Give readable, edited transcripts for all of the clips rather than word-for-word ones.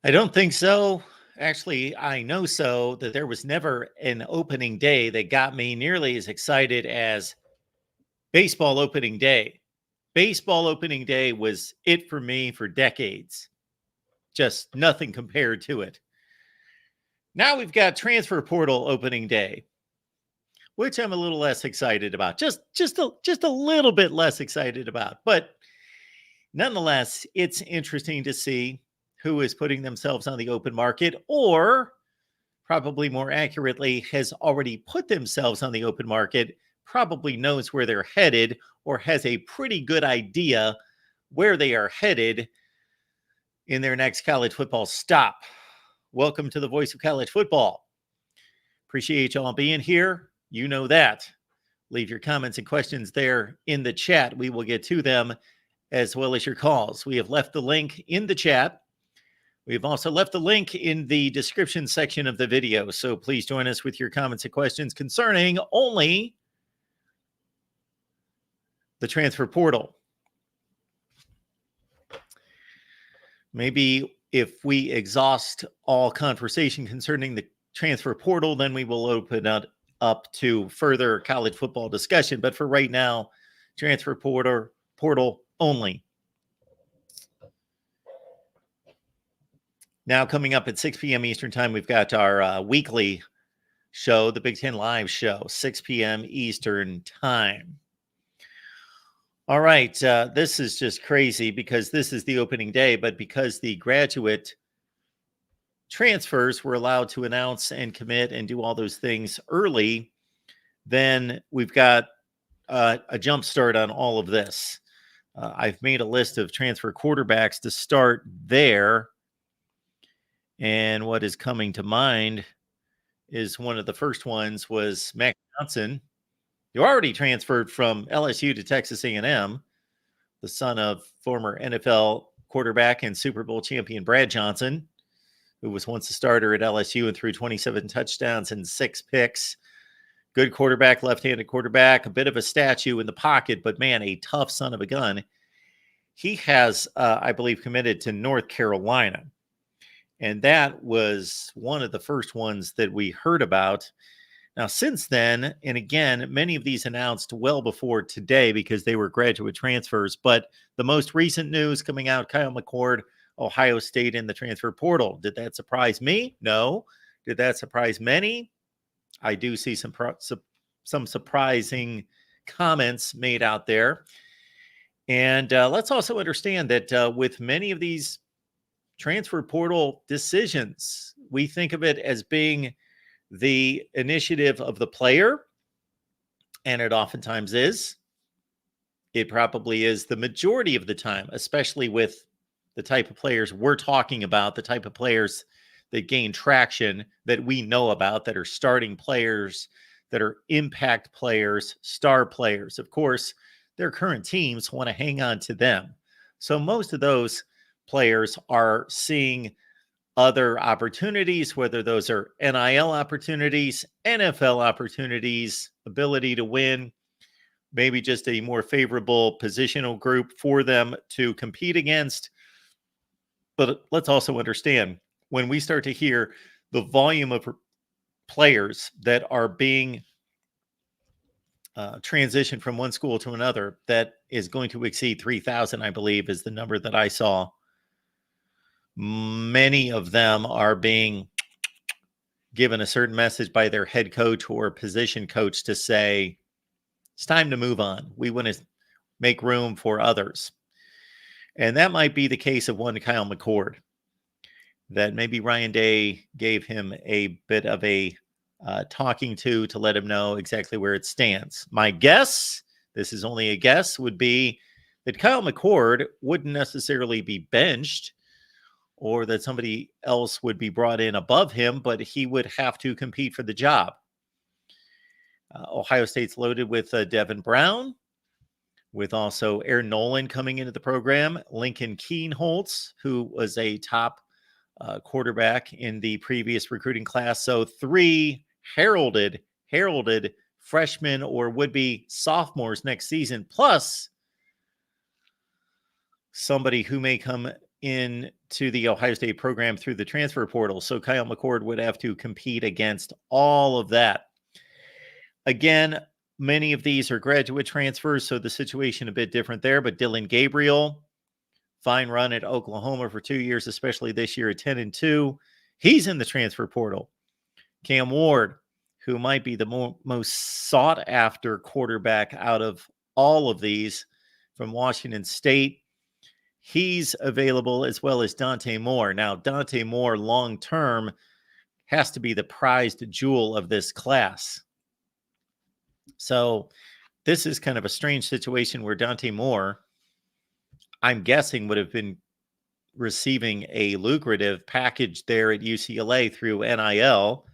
I don't think so. Actually, I know so that there was never an opening day that got me nearly as excited as baseball opening day. Baseball opening day was it for me for decades. Just nothing compared to it. Now we've got transfer portal opening day, which I'm a little less excited about. Just a little bit less excited about. But nonetheless, it's interesting to see who is putting themselves on the open market, or probably more accurately, has already put themselves on the open market, probably knows where they're headed, or has a pretty good idea where they are headed in their next college football stop. Welcome to the Voice of College Football. Appreciate y'all being here. You know that. Leave your comments and questions there in the chat. We will get to them, as well as your calls. We have left the link in the chat. We've also left the link in the description section of the video, so please join us with your comments and questions concerning only the transfer portal. Maybe if we exhaust all conversation concerning the transfer portal, then we will open it up to further college football discussion. But for right now, transfer portal only. Now, coming up at 6 p.m. Eastern Time, we've got our weekly show, the Big Ten Live Show, 6 p.m. Eastern Time. All right, this is just crazy because this is the opening day, but because the graduate transfers were allowed to announce and commit and do all those things early, then we've got a jump start on all of this. I've made a list of transfer quarterbacks to start there. And what is coming to mind is one of the first ones was Mac Johnson, who already transferred from LSU to Texas A&M, the son of former NFL quarterback and Super Bowl champion Brad Johnson, who was once a starter at LSU and threw 27 touchdowns and 6 picks. Good quarterback, left-handed quarterback, a bit of a statue in the pocket, but man, a tough son of a gun. He has, I believe, committed to North Carolina. And that was one of the first ones that we heard about. Now, since then, and again, many of these announced well before today because they were graduate transfers. But the most recent news coming out, Kyle McCord, Ohio State in the transfer portal. Did that surprise me? No. Did that surprise many? I do see some surprising comments made out there. And let's also understand that with many of these transfer portal decisions, we think of it as being the initiative of the player, and it oftentimes is. It probably is the majority of the time, especially with the type of players we're talking about, the type of players that gain traction that we know about, that are starting players, that are impact players, star players. Of course, their current teams want to hang on to them. So most of those players are seeing other opportunities, whether those are NIL opportunities, NFL opportunities, ability to win, maybe just a more favorable positional group for them to compete against. But let's also understand, when we start to hear the volume of players that are being transitioned from one school to another, that is going to exceed 3,000, I believe, is the number that I saw. Many of them are being given a certain message by their head coach or position coach to say, it's time to move on. We want to make room for others. And that might be the case of one Kyle McCord, that maybe Ryan Day gave him a bit of a talking to let him know exactly where it stands. My guess, this is only a guess, would be that Kyle McCord wouldn't necessarily be benched, or that somebody else would be brought in above him, but he would have to compete for the job. Ohio State's loaded with Devin Brown, with also Aaron Nolan coming into the program, Lincoln Kienholz, who was a top quarterback in the previous recruiting class. So 3 heralded freshmen or would-be sophomores next season, plus somebody who may come into the Ohio State program through the transfer portal. So Kyle McCord would have to compete against all of that. Again, many of these are graduate transfers, so the situation a bit different there. But Dylan Gabriel, fine run at Oklahoma for 2 years, especially this year at 10-2. He's in the transfer portal. Cam Ward, who might be the most sought after quarterback out of all of these from Washington State. He's available, as well as Dante Moore. Now, Dante Moore long-term has to be the prized jewel of this class. So this is kind of a strange situation where Dante Moore, I'm guessing, would have been receiving a lucrative package there at UCLA through NIL.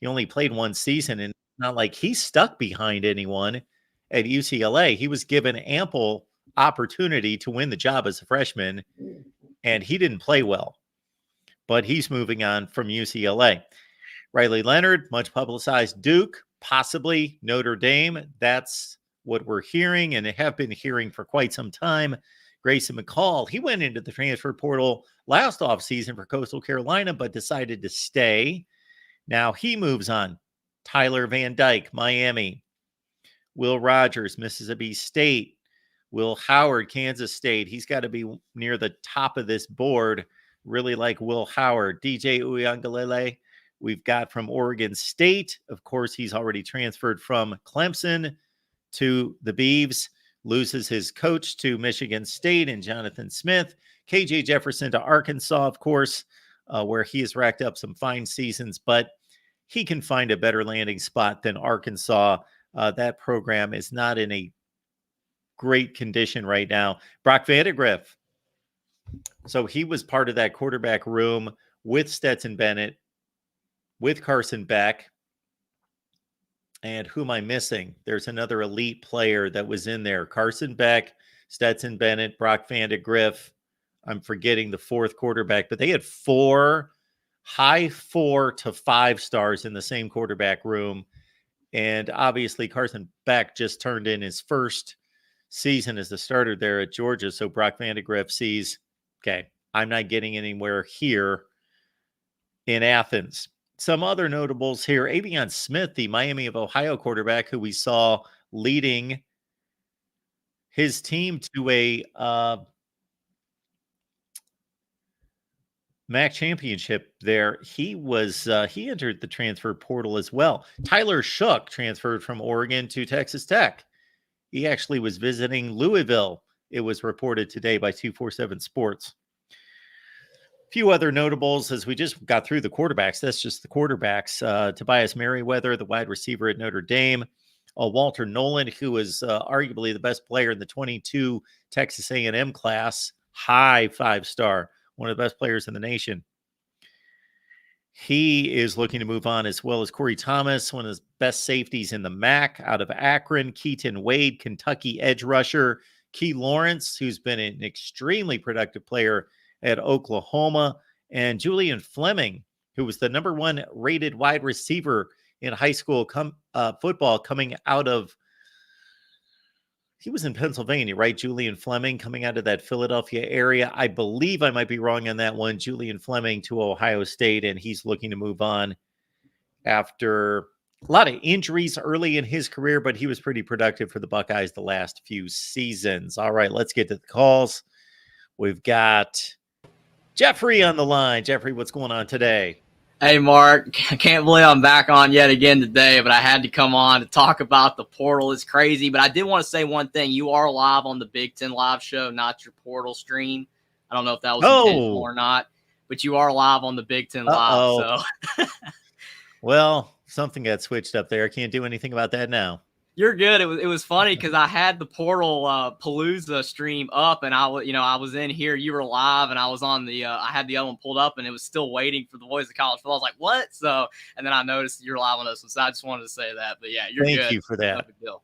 He only played one season, and not like he's stuck behind anyone at UCLA. He was given ample opportunity to win the job as a freshman, and he didn't play well. But he's moving on from UCLA. Riley Leonard, much publicized Duke, possibly Notre Dame. That's what we're hearing and have been hearing for quite some time. Grayson McCall, he went into the transfer portal last offseason for Coastal Carolina, but decided to stay. Now he moves on. Tyler Van Dyke, Miami. Will Rogers, Mississippi State. Will Howard, Kansas State. He's got to be near the top of this board. Really like Will Howard. DJ Uiagalelei, we've got from Oregon State. Of course, he's already transferred from Clemson to the Beavs. Loses his coach to Michigan State and Jonathan Smith. KJ Jefferson to Arkansas, of course, where he has racked up some fine seasons, but he can find a better landing spot than Arkansas. That program is not in a great condition right now. Brock Vandegrift. So he was part of that quarterback room with Stetson Bennett, with Carson Beck. And who am I missing? There's another elite player that was in there. Carson Beck, Stetson Bennett, Brock Vandegrift. I'm forgetting the fourth quarterback, but they had high 4 to 5 stars in the same quarterback room. And obviously Carson Beck just turned in his first season as the starter there at Georgia. So Brock Vandegrift sees, okay, I'm not getting anywhere here in Athens. Some other notables here. Avion Smith, the Miami of Ohio quarterback, who we saw leading his team to a MAC championship there. He entered the transfer portal as well. Tyler Shook transferred from Oregon to Texas Tech. He actually was visiting Louisville. It was reported today by 247 Sports. Few other notables as we just got through the quarterbacks. That's just the quarterbacks. Tobias Merriweather, the wide receiver at Notre Dame. Walter Nolan, who was arguably the best player in the 22 Texas A&M class. High 5-star, one of the best players in the nation. He is looking to move on, as well as Corey Thomas, one of the best safeties in the MAC out of Akron. Keaton Wade, Kentucky edge rusher. Key Lawrence, who's been an extremely productive player at Oklahoma, and Julian Fleming, who was the number 1 rated wide receiver in high school football coming out of, he was in Pennsylvania, right? Julian Fleming coming out of that Philadelphia area. I believe I might be wrong on that one. Julian Fleming to Ohio State, and he's looking to move on after a lot of injuries early in his career, but he was pretty productive for the Buckeyes the last few seasons. All right, let's get to the calls. We've got Jeffrey on the line. Jeffrey, what's going on today? Hey, Mark. I can't believe I'm back on yet again today, but I had to come on to talk about the portal. It's crazy, but I did want to say one thing. You are live on the Big Ten Live show, not your portal stream. I don't know if that was intentional or not, but you are live on the Big Ten Live. So, well, something got switched up there. I can't do anything about that now. You're good. It was funny because I had the portal PALOOZA stream up, and I was in here. You were live, and I was on the. I had the other one pulled up, and it was still waiting for the Voice of College Football. I was like, "What?" So, and then I noticed you're live on this one, so I just wanted to say that. But yeah, you're good. Thank you for that. No big deal.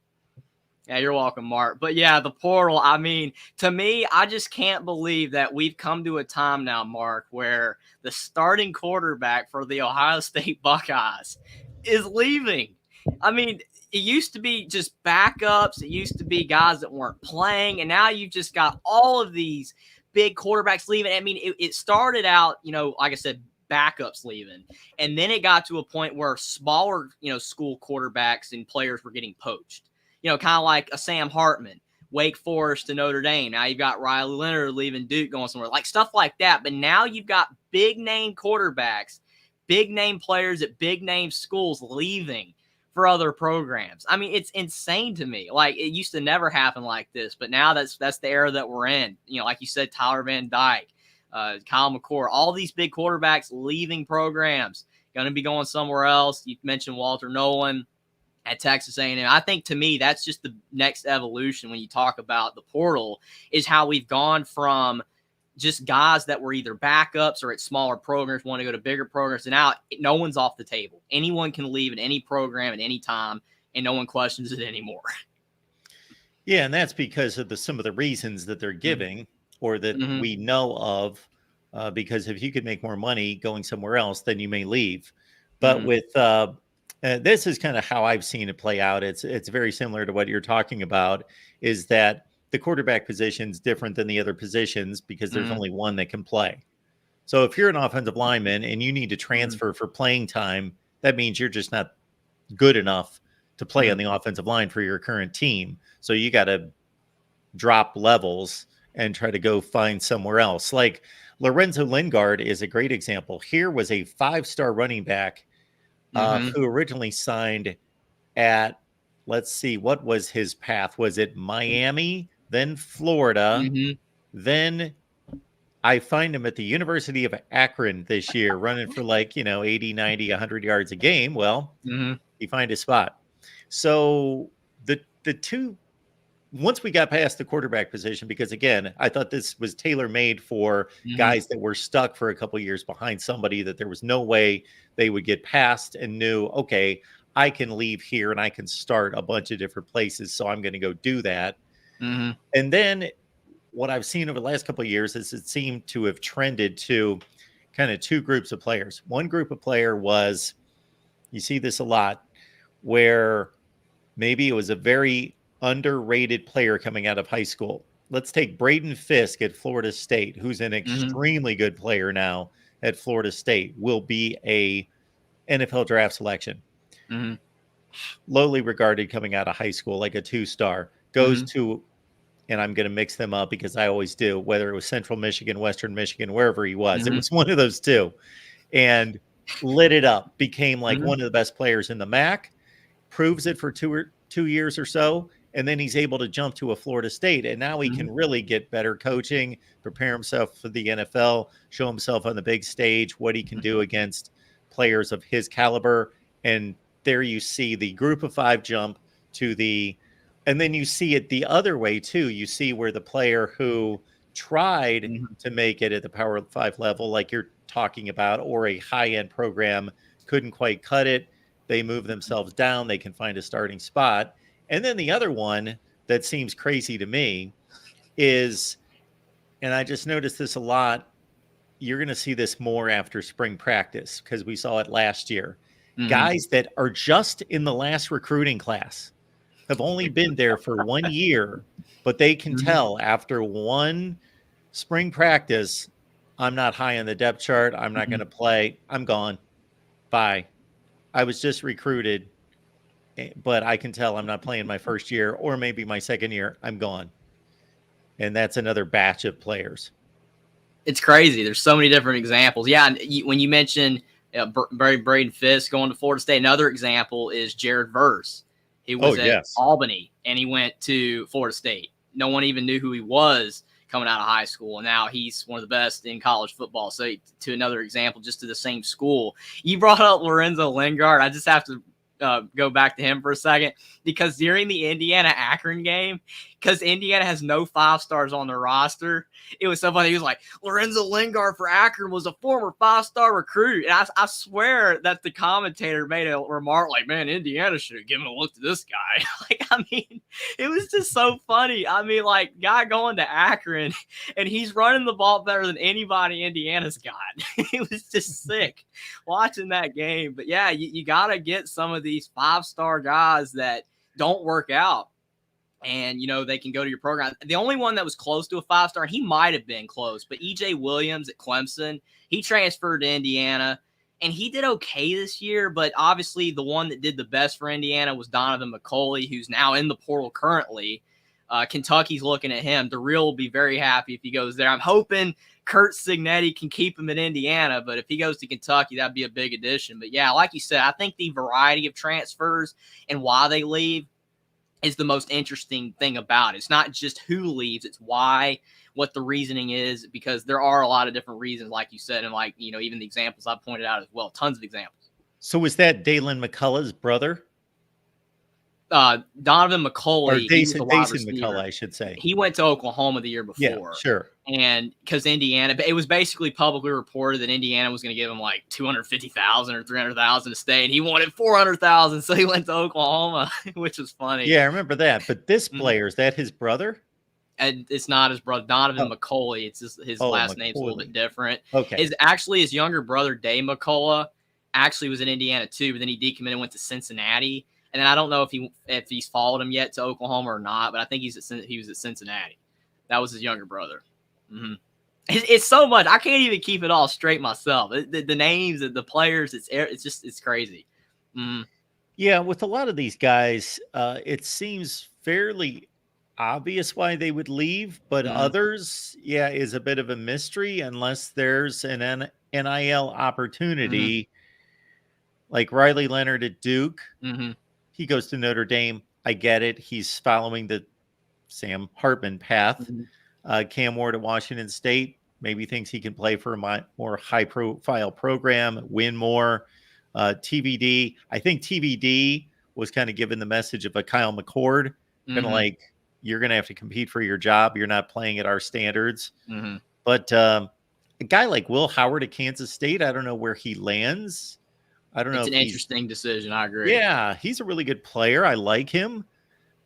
Yeah, you're welcome, Mark. But yeah, the portal. I mean, to me, I just can't believe that we've come to a time now, Mark, where the starting quarterback for the Ohio State Buckeyes is leaving. I mean, it used to be just backups. It used to be guys that weren't playing. And now you've just got all of these big quarterbacks leaving. I mean, it started out, like I said, backups leaving. And then it got to a point where smaller, school quarterbacks and players were getting poached. Kind of like a Sam Hartman, Wake Forest to Notre Dame. Now you've got Riley Leonard leaving Duke, going somewhere, like stuff like that. But now you've got big name quarterbacks, big name players at big name schools leaving for other programs. I mean, it's insane to me. Like, it used to never happen like this, but now that's the era that we're in. Like you said, Tyler Van Dyke, Kyle McCord, all these big quarterbacks leaving programs, going to be going somewhere else. You mentioned Walter Nolan at Texas A&M. I think, to me, that's just the next evolution when you talk about the portal, is how we've gone from just guys that were either backups or at smaller programs want to go to bigger programs. And now no one's off the table. Anyone can leave at any program at any time, and no one questions it anymore. Yeah, and that's because of some of the reasons that they're giving, or that we know of, because if you could make more money going somewhere else, then you may leave. But with this is kind of how I've seen it play out. It's very similar to what you're talking about, is that the quarterback position is different than the other positions because there's only one that can play. So if you're an offensive lineman and you need to transfer for playing time, that means you're just not good enough to play on the offensive line for your current team. So you got to drop levels and try to go find somewhere else. Like Lorenzo Lingard is a great example. Here was a 5-star running back who originally signed at, let's see, what was his path? Was it Miami, then Florida, then I find him at the University of Akron this year, running for 80, 90, 100 yards a game. Well, he find his spot. So the two, once we got past the quarterback position, because again, I thought this was tailor-made for guys that were stuck for a couple of years behind somebody that there was no way they would get past, and knew, okay, I can leave here and I can start a bunch of different places. So I'm going to go do that. And then what I've seen over the last couple of years is it seemed to have trended to kind of two groups of players. One group of player was, you see this a lot, where maybe it was a very underrated player coming out of high school. Let's take Braden Fisk at Florida State, who's an extremely good player now at Florida State, will be a NFL draft selection. Lowly regarded coming out of high school, like a 2-star, goes to, and I'm going to mix them up because I always do, whether it was Central Michigan, Western Michigan, wherever he was, it was one of those two, and lit it up, became like one of the best players in the MAC, proves it for 2 years or so, and then he's able to jump to a Florida State, and now he can really get better coaching, prepare himself for the NFL, show himself on the big stage, what he can do against players of his caliber. And there you see the group of 5 jump to the, and then you see it the other way too. You see where the player who tried to make it at the Power 5 level, like you're talking about, or a high-end program, couldn't quite cut it. They move themselves down. They can find a starting spot. And then the other one that seems crazy to me is, and I just noticed this a lot, you're going to see this more after spring practice because we saw it last year. Guys that are just in the last recruiting class, have only been there for 1 year, but they can tell after one spring practice, I'm not high on the depth chart. I'm not going to play. I'm gone. Bye. I was just recruited, but I can tell I'm not playing my first year or maybe my second year. I'm gone. And that's another batch of players. It's crazy. There's so many different examples. Yeah, and when you mentioned Braden Fisk going to Florida State, another example is Jared Verse. He was at Albany, and he went to Florida State. No one even knew who he was coming out of high school, and now he's one of the best in college football. So to another example, just to the same school. You brought up Lorenzo Lingard. I just have to go back to him for a second, because during the Indiana-Akron game, because Indiana has no 5-stars on their roster, it was so funny. He was like, Lorenzo Lingard for Akron was a former 5-star recruit. And I swear that the commentator made a remark like, man, Indiana should have given a look to this guy. It was just so funny. Guy going to Akron, and he's running the ball better than anybody Indiana's got. It was just sick watching that game. But yeah, you got to get some of these 5-star guys that don't work out and they can go to your program. The only one that was close to a 5-star, he might have been close, but EJ Williams at Clemson, he transferred to Indiana, and he did okay this year. But obviously, the one that did the best for Indiana was Donovan McCulley, who's now in the portal currently. Kentucky's looking at him. DeReal will be very happy if he goes there. I'm hoping Kurt Signetti can keep him in Indiana, but if he goes to Kentucky, that'd be a big addition. But yeah, like you said, I think the variety of transfers and why they leave is the most interesting thing about it. It's not just who leaves, it's why, what the reasoning is, because there are a lot of different reasons, like you said, and like, even the examples I pointed out as well, tons of examples. So was that Dalen McCullough's brother? Donovan McCulley, or Dason McCullough, I should say. He went to Oklahoma the year before. Yeah, sure. And because Indiana, it was basically publicly reported that Indiana was going to give him like $250,000 or $300,000 to stay, and he wanted $400,000, so he went to Oklahoma, which was funny. Yeah, I remember that. But this player, is that his brother? And it's not his brother, Donovan McCulley. It's his last name's a little bit different. Okay. His younger brother, Dave McCullough, actually was in Indiana too, but then he decommitted and went to Cincinnati. And then I don't know if he's followed him yet to Oklahoma or not, but I think he was at Cincinnati. That was his younger brother. Mm-hmm. It's so much. I can't even keep it all straight myself. The names, the players, it's crazy. Mm-hmm. Yeah, with a lot of these guys, it seems fairly obvious why they would leave, but others, is a bit of a mystery unless there's an NIL opportunity, like Riley Leonard at Duke. Mm-hmm. He goes to Notre Dame. I get it. He's following the Sam Hartman path. Mm-hmm. Cam Ward at Washington State maybe thinks he can play for a more high-profile program, win more. TVD, I think TVD was kind of given the message of a Kyle McCord, kind of like, you're going to have to compete for your job. You're not playing at our standards. Mm-hmm. But a guy like Will Howard at Kansas State, I don't know where he lands. I don't know. It's an interesting decision. I agree. Yeah, he's a really good player. I like him.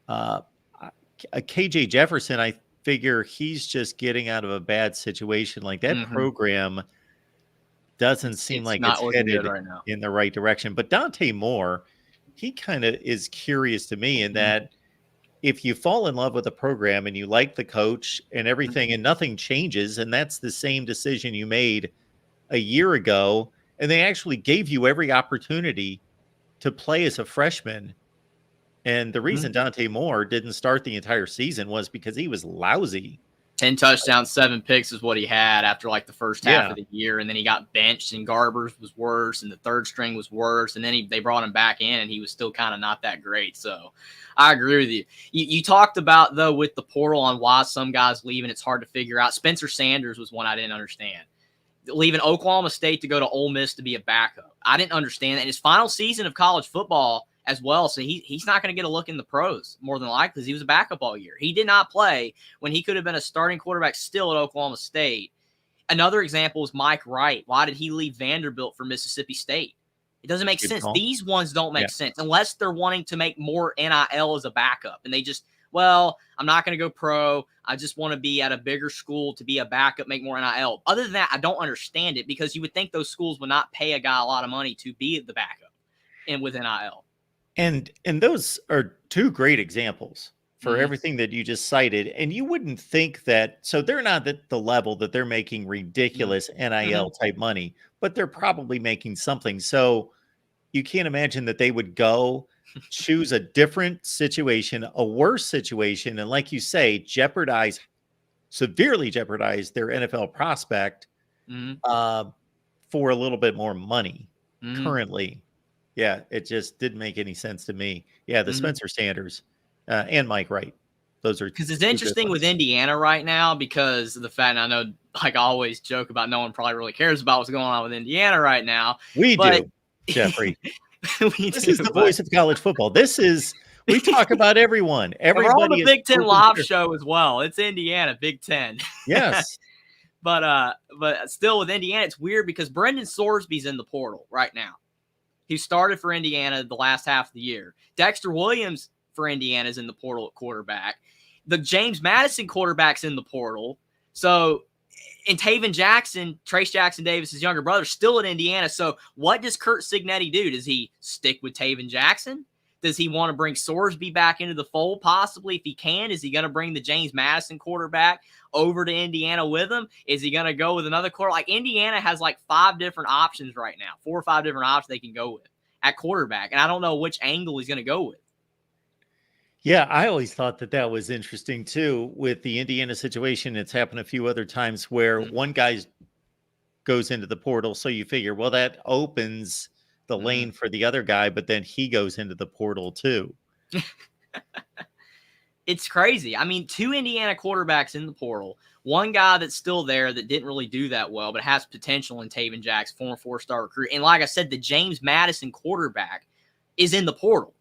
KJ Jefferson, I figure he's just getting out of a bad situation. Like that program doesn't seem like it's headed right now in the right direction. But Dante Moore, he kind of is curious to me in that if you fall in love with a program and you like the coach and everything and nothing changes, and that's the same decision you made a year ago, and they actually gave you every opportunity to play as a freshman. And the reason Dante Moore didn't start the entire season was because he was lousy. 10 touchdowns, 7 picks is what he had after like the first half of the year. And then he got benched, and Garbers was worse, and the third string was worse. And then they brought him back in, and he was still kind of not that great. So I agree with you. You talked about, though, with the portal on why some guys leave, and it's hard to figure out. Spencer Sanders was one I didn't understand. Leaving Oklahoma State to go to Ole Miss to be a backup. I didn't understand that. In his final season of college football as well, so he's not going to get a look in the pros, more than likely, because he was a backup all year. He did not play when he could have been a starting quarterback still at Oklahoma State. Another example is Mike Wright. Why did he leave Vanderbilt for Mississippi State? It doesn't make sense. These ones don't make sense unless they're wanting to make more NIL as a backup. And they just, I'm not going to go pro. I just want to be at a bigger school to be a backup, make more NIL. Other than that, I don't understand it, because you would think those schools would not pay a guy a lot of money to be the backup and with NIL. And those are two great examples for everything that you just cited. And you wouldn't think that, so they're not at the level that they're making ridiculous NIL type money, but they're probably making something. So you can't imagine that they would go choose a different situation, a worse situation, and like you say, severely jeopardize their NFL prospect for a little bit more money currently. Yeah, it just didn't make any sense to me. Yeah, the Spencer Sanders and Mike Wright. Those are, because it's interesting with Indiana right now, because of the fact, and I know, like I always joke about, no one probably really cares about what's going on with Indiana right now. We do, Jeffrey. This is the voice of college football. We talk about everyone. Everybody. We're on the Big Ten live show as well. It's Indiana, Big Ten. Yes. But still with Indiana, it's weird because Brendan Sorsby's in the portal right now. He started for Indiana the last half of the year. Dexter Williams for Indiana is in the portal at quarterback. The James Madison quarterback's in the portal. So, and Taven Jackson, Trace Jackson Davis's younger brother, still at Indiana. So what does Kurt Signetti do? Does he stick with Taven Jackson? Does he want to bring Sorsby back into the fold? Possibly, if he can. Is he going to bring the James Madison quarterback over to Indiana with him? Is he going to go with another quarter? Like, Indiana has like 5 different options right now, 4 or 5 different options they can go with at quarterback. And I don't know which angle he's going to go with. Yeah, I always thought that that was interesting too with the Indiana situation. It's happened a few other times where one guy goes into the portal. So you figure, well, that opens the lane for the other guy, but then he goes into the portal too. It's crazy. I mean, 2 Indiana quarterbacks in the portal. One guy that's still there that didn't really do that well, but has potential in Taven Jacks, former 4-star recruit. And like I said, the James Madison quarterback is in the portal.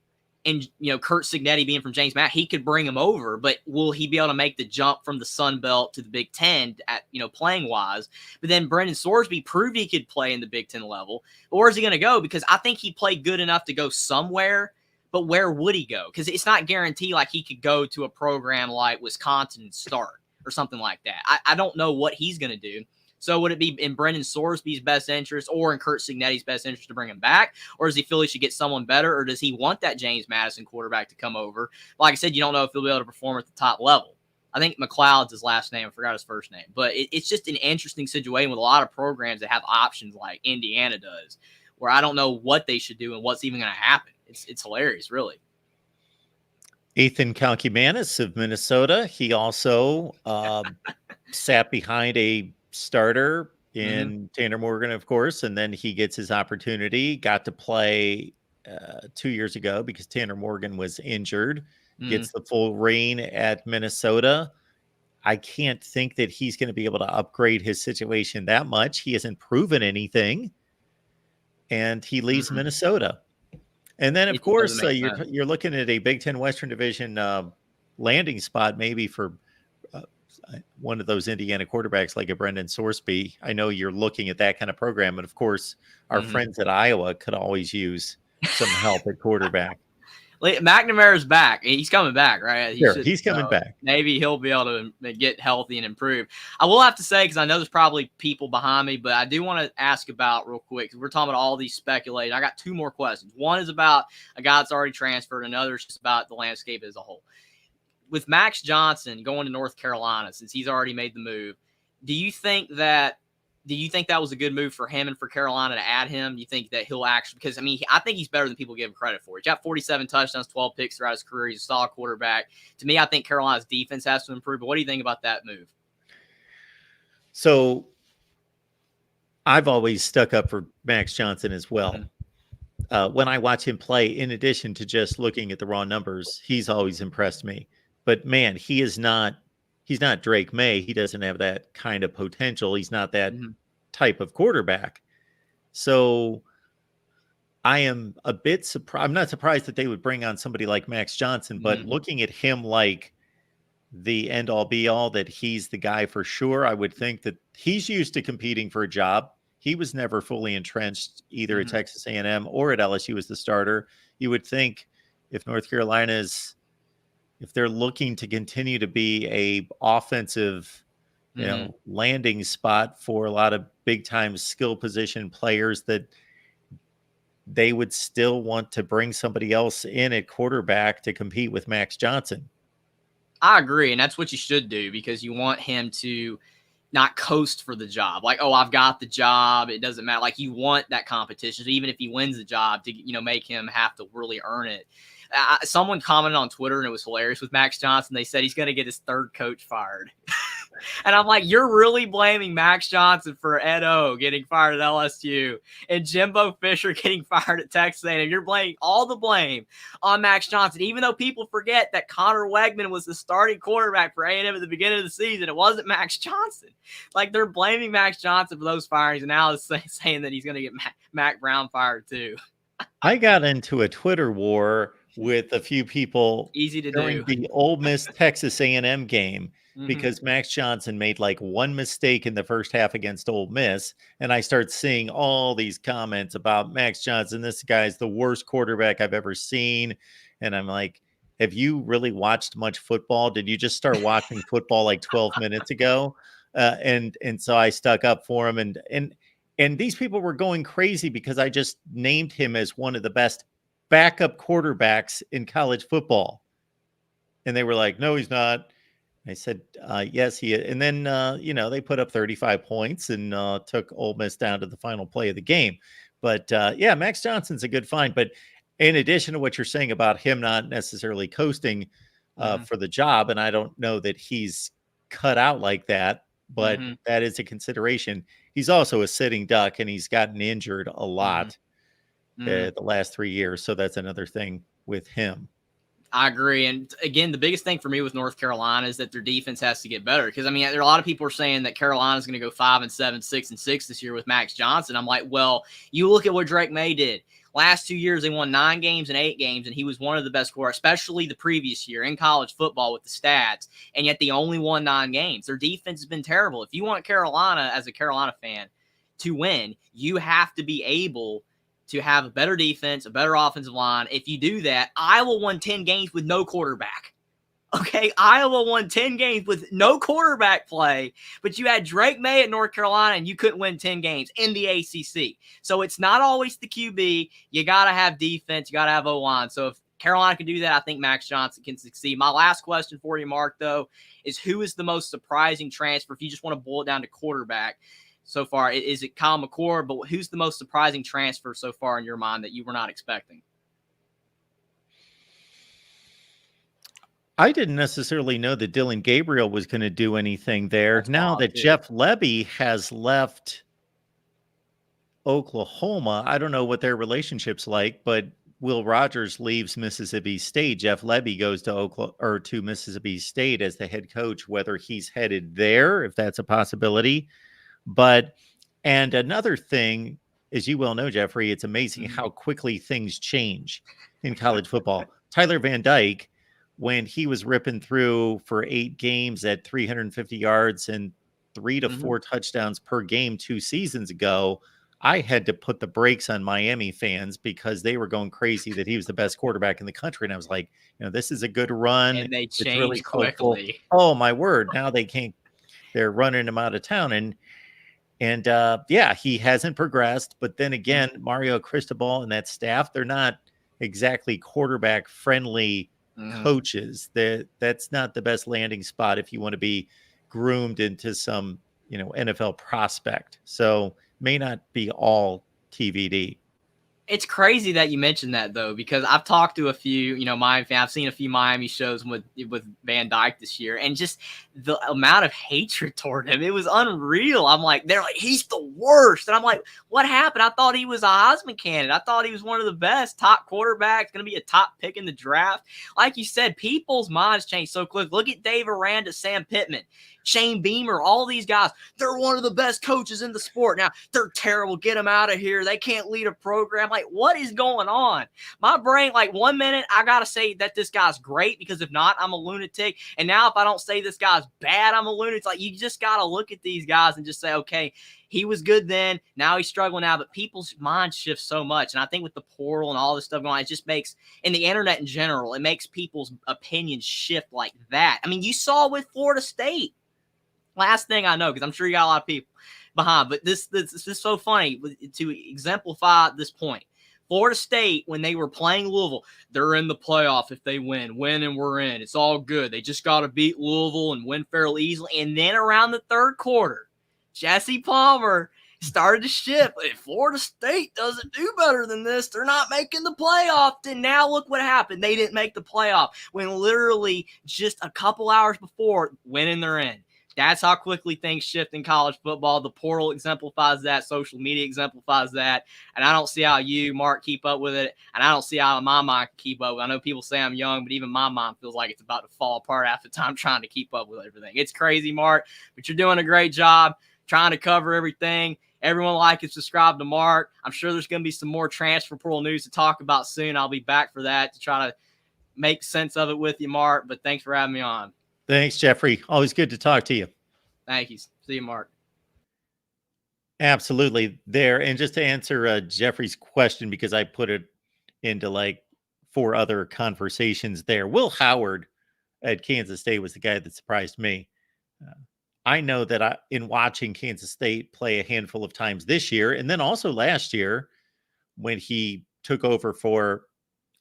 And, you know, Kurt Signetti being from James Madison, he could bring him over, but will he be able to make the jump from the Sun Belt to the Big Ten at, you know, playing wise? But then Brendan Sorsby proved he could play in the Big Ten level. But where's he going to go? Because I think he played good enough to go somewhere. But where would he go? Because it's not guaranteed like he could go to a program like Wisconsin and start or something like that. I don't know what he's going to do. So would it be in Brendan Sorsby's best interest or in Kurt Signetti's best interest to bring him back? Or does he feel he should get someone better? Or does he want that James Madison quarterback to come over? Like I said, you don't know if he'll be able to perform at the top level. I think McLeod's his last name. I forgot his first name. But it's just an interesting situation with a lot of programs that have options like Indiana does, where I don't know what they should do and what's even going to happen. It's hilarious, really. Ethan Kalkimanis of Minnesota. He also sat behind a starter in Tanner Morgan, of course, and then he gets his opportunity. Got to play 2 years ago because Tanner Morgan was injured. Gets the full reign at Minnesota. I can't think that he's going to be able to upgrade his situation that much. He hasn't proven anything, and he leaves Minnesota. And then, of course, you're looking at a Big Ten Western Division landing spot maybe for one of those Indiana quarterbacks like a Brendan Sorsby. I know you're looking at that kind of program. And, of course, our friends at Iowa could always use some help at quarterback. McNamara's back. He's coming back, right? He's coming back. Maybe he'll be able to get healthy and improve. I will have to say, because I know there's probably people behind me, but I do want to ask about real quick, because we're talking about all these speculating. I got 2 more questions. One is about a guy that's already transferred. Another is just about the landscape as a whole. With Max Johnson going to North Carolina, since he's already made the move, do you think that was a good move for him and for Carolina to add him? Do you think that he'll actually, because I mean, I think he's better than people give him credit for. He's got 47 touchdowns, 12 picks throughout his career. He's a solid quarterback. To me, I think Carolina's defense has to improve. But what do you think about that move? So I've always stuck up for Max Johnson as well. When I watch him play, in addition to just looking at the raw numbers, he's always impressed me. But man, he's not Drake May. He doesn't have that kind of potential. He's not that type of quarterback. So I am a bit surprised. I'm not surprised that they would bring on somebody like Max Johnson, but looking at him like the end all be all, that he's the guy for sure, I would think that he's used to competing for a job. He was never fully entrenched either at Texas A&M or at LSU as the starter. You would think if North Carolina's, if they're looking to continue to be a offensive, landing spot for a lot of big time skill position players, that they would still want to bring somebody else in at quarterback to compete with Max Johnson. I agree. And that's what you should do, because you want him to not coast for the job. Like, oh, I've got the job. It doesn't matter. Like, you want that competition. So even if he wins the job, to, make him have to really earn it. Someone commented on Twitter, and it was hilarious, with Max Johnson. They said he's going to get his 3rd coach fired. And I'm like, you're really blaming Max Johnson for Ed O getting fired at LSU and Jimbo Fisher getting fired at Texas A&M. You're blaming all the blame on Max Johnson, even though people forget that Connor Wegman was the starting quarterback for A&M at the beginning of the season. It wasn't Max Johnson. Like, they're blaming Max Johnson for those firings, and now it's saying that he's going to get Mac Brown fired too. I got into a Twitter war with a few people during the Ole Miss Texas A&M game because Max Johnson made like one mistake in the first half against Ole Miss, and I start seeing all these comments about Max Johnson. This guy's the worst quarterback I've ever seen, and I'm like, have you really watched much football? Did you just start watching football like 12 minutes ago? And so I stuck up for him, and these people were going crazy because I just named him as one of the best backup quarterbacks in college football. And they were like, no, he's not. I said, yes, he is. And then, they put up 35 points and took Ole Miss down to the final play of the game. But yeah, Max Johnson's a good find. But in addition to what you're saying about him not necessarily coasting for the job, and I don't know that he's cut out like that, but that is a consideration. He's also a sitting duck, and he's gotten injured a lot the last 3 years. So that's another thing with him. I agree. And again, the biggest thing for me with North Carolina is that their defense has to get better. Because, I mean, there are a lot of people are saying that Carolina's going to go 5-7, 6-6 this year with Max Johnson. I'm like, well, you look at what Drake May did. Last 2 years, they won 9 games and 8 games, and he was one of the best scorers, especially the previous year in college football with the stats, and yet they only won 9 games. Their defense has been terrible. If you want Carolina, as a Carolina fan, to win, you have to be able to have a better defense, a better offensive line. If you do that, Iowa won 10 games with no quarterback. Okay, Iowa won 10 games with no quarterback play, but you had Drake May at North Carolina and you couldn't win 10 games in the ACC. So it's not always the QB. You got to have defense. You got to have O-line. So if Carolina can do that, I think Max Johnson can succeed. My last question for you, Mark, though, is who is the most surprising transfer, if you just want to boil it down to quarterback so far? Is it Kyle McCord? But who's the most surprising transfer so far in your mind that you were not expecting? I didn't necessarily know that Dylan Gabriel was going to do anything there. That's now wild, that too. Jeff Lebby has left Oklahoma, I don't know what their relationship's like, but Will Rogers leaves Mississippi State. Jeff Lebby goes to Mississippi State as the head coach, whether he's headed there, if that's a possibility. And another thing, as you well know, Jeffrey, it's amazing how quickly things change in college football. Tyler Van Dyke, when he was ripping through for 8 games at 350 yards and 3 to 4 touchdowns per game 2 seasons ago, I had to put the brakes on Miami fans because they were going crazy that he was the best quarterback in the country. And I was like, this is a good run. And they It's changed really quickly. Oh, my word. Now they're running him out of town. And yeah, he hasn't progressed. But then again, Mario Cristobal and that staff, they're not exactly quarterback friendly coaches. That's not the best landing spot if you want to be groomed into some, NFL prospect. So may not be all TVD. It's crazy that you mentioned that, though, because I've talked to a few, Miami fans. I've seen a few Miami shows with Van Dyke this year, and just the amount of hatred toward him, it was unreal. I'm like, they're like, he's the worst. And I'm like, what happened? I thought he was a Heisman candidate. I thought he was one of the best top quarterbacks, going to be a top pick in the draft. Like you said, people's minds change so quick. Look at Dave Aranda, Sam Pittman, Shane Beamer, all these guys. They're one of the best coaches in the sport. Now, they're terrible. Get them out of here. They can't lead a program. Like, what is going on? My brain, like, 1 minute, I got to say that this guy's great, because if not, I'm a lunatic. And now if I don't say this guy's bad, I'm a lunatic. Like, you just got to look at these guys and just say, okay, he was good then. Now he's struggling now. But people's minds shift so much. And I think with the portal and all this stuff going on, it just makes, and the internet in general, it makes people's opinions shift like that. I mean, you saw with Florida State. Last thing I know, because I'm sure you got a lot of people behind, but this is so funny to exemplify this point. Florida State, when they were playing Louisville, they're in the playoff if they win and we're in. It's all good. They just got to beat Louisville and win fairly easily. And then around the third quarter, Jesse Palmer started to shift. If Florida State doesn't do better than this, they're not making the playoff. And now look what happened. They didn't make the playoff when literally just a couple hours before winning they're in. That's how quickly things shift in college football. The portal exemplifies that. Social media exemplifies that. And I don't see how you, Mark, keep up with it. And I don't see how my mind can keep up with it. I know people say I'm young, but even my mind feels like it's about to fall apart half the time trying to keep up with everything. It's crazy, Mark, but you're doing a great job trying to cover everything. Everyone like and subscribe to Mark. I'm sure there's going to be some more transfer portal news to talk about soon. I'll be back for that to try to make sense of it with you, Mark. But thanks for having me on. Thanks, Jeffrey. Always good to talk to you. Thank you. See you, Mark. Absolutely there. And just to answer Jeffrey's question, because I put it into like 4 other conversations there. Will Howard at Kansas State was the guy that surprised me. I know that in watching Kansas State play a handful of times this year, and then also last year when he took over for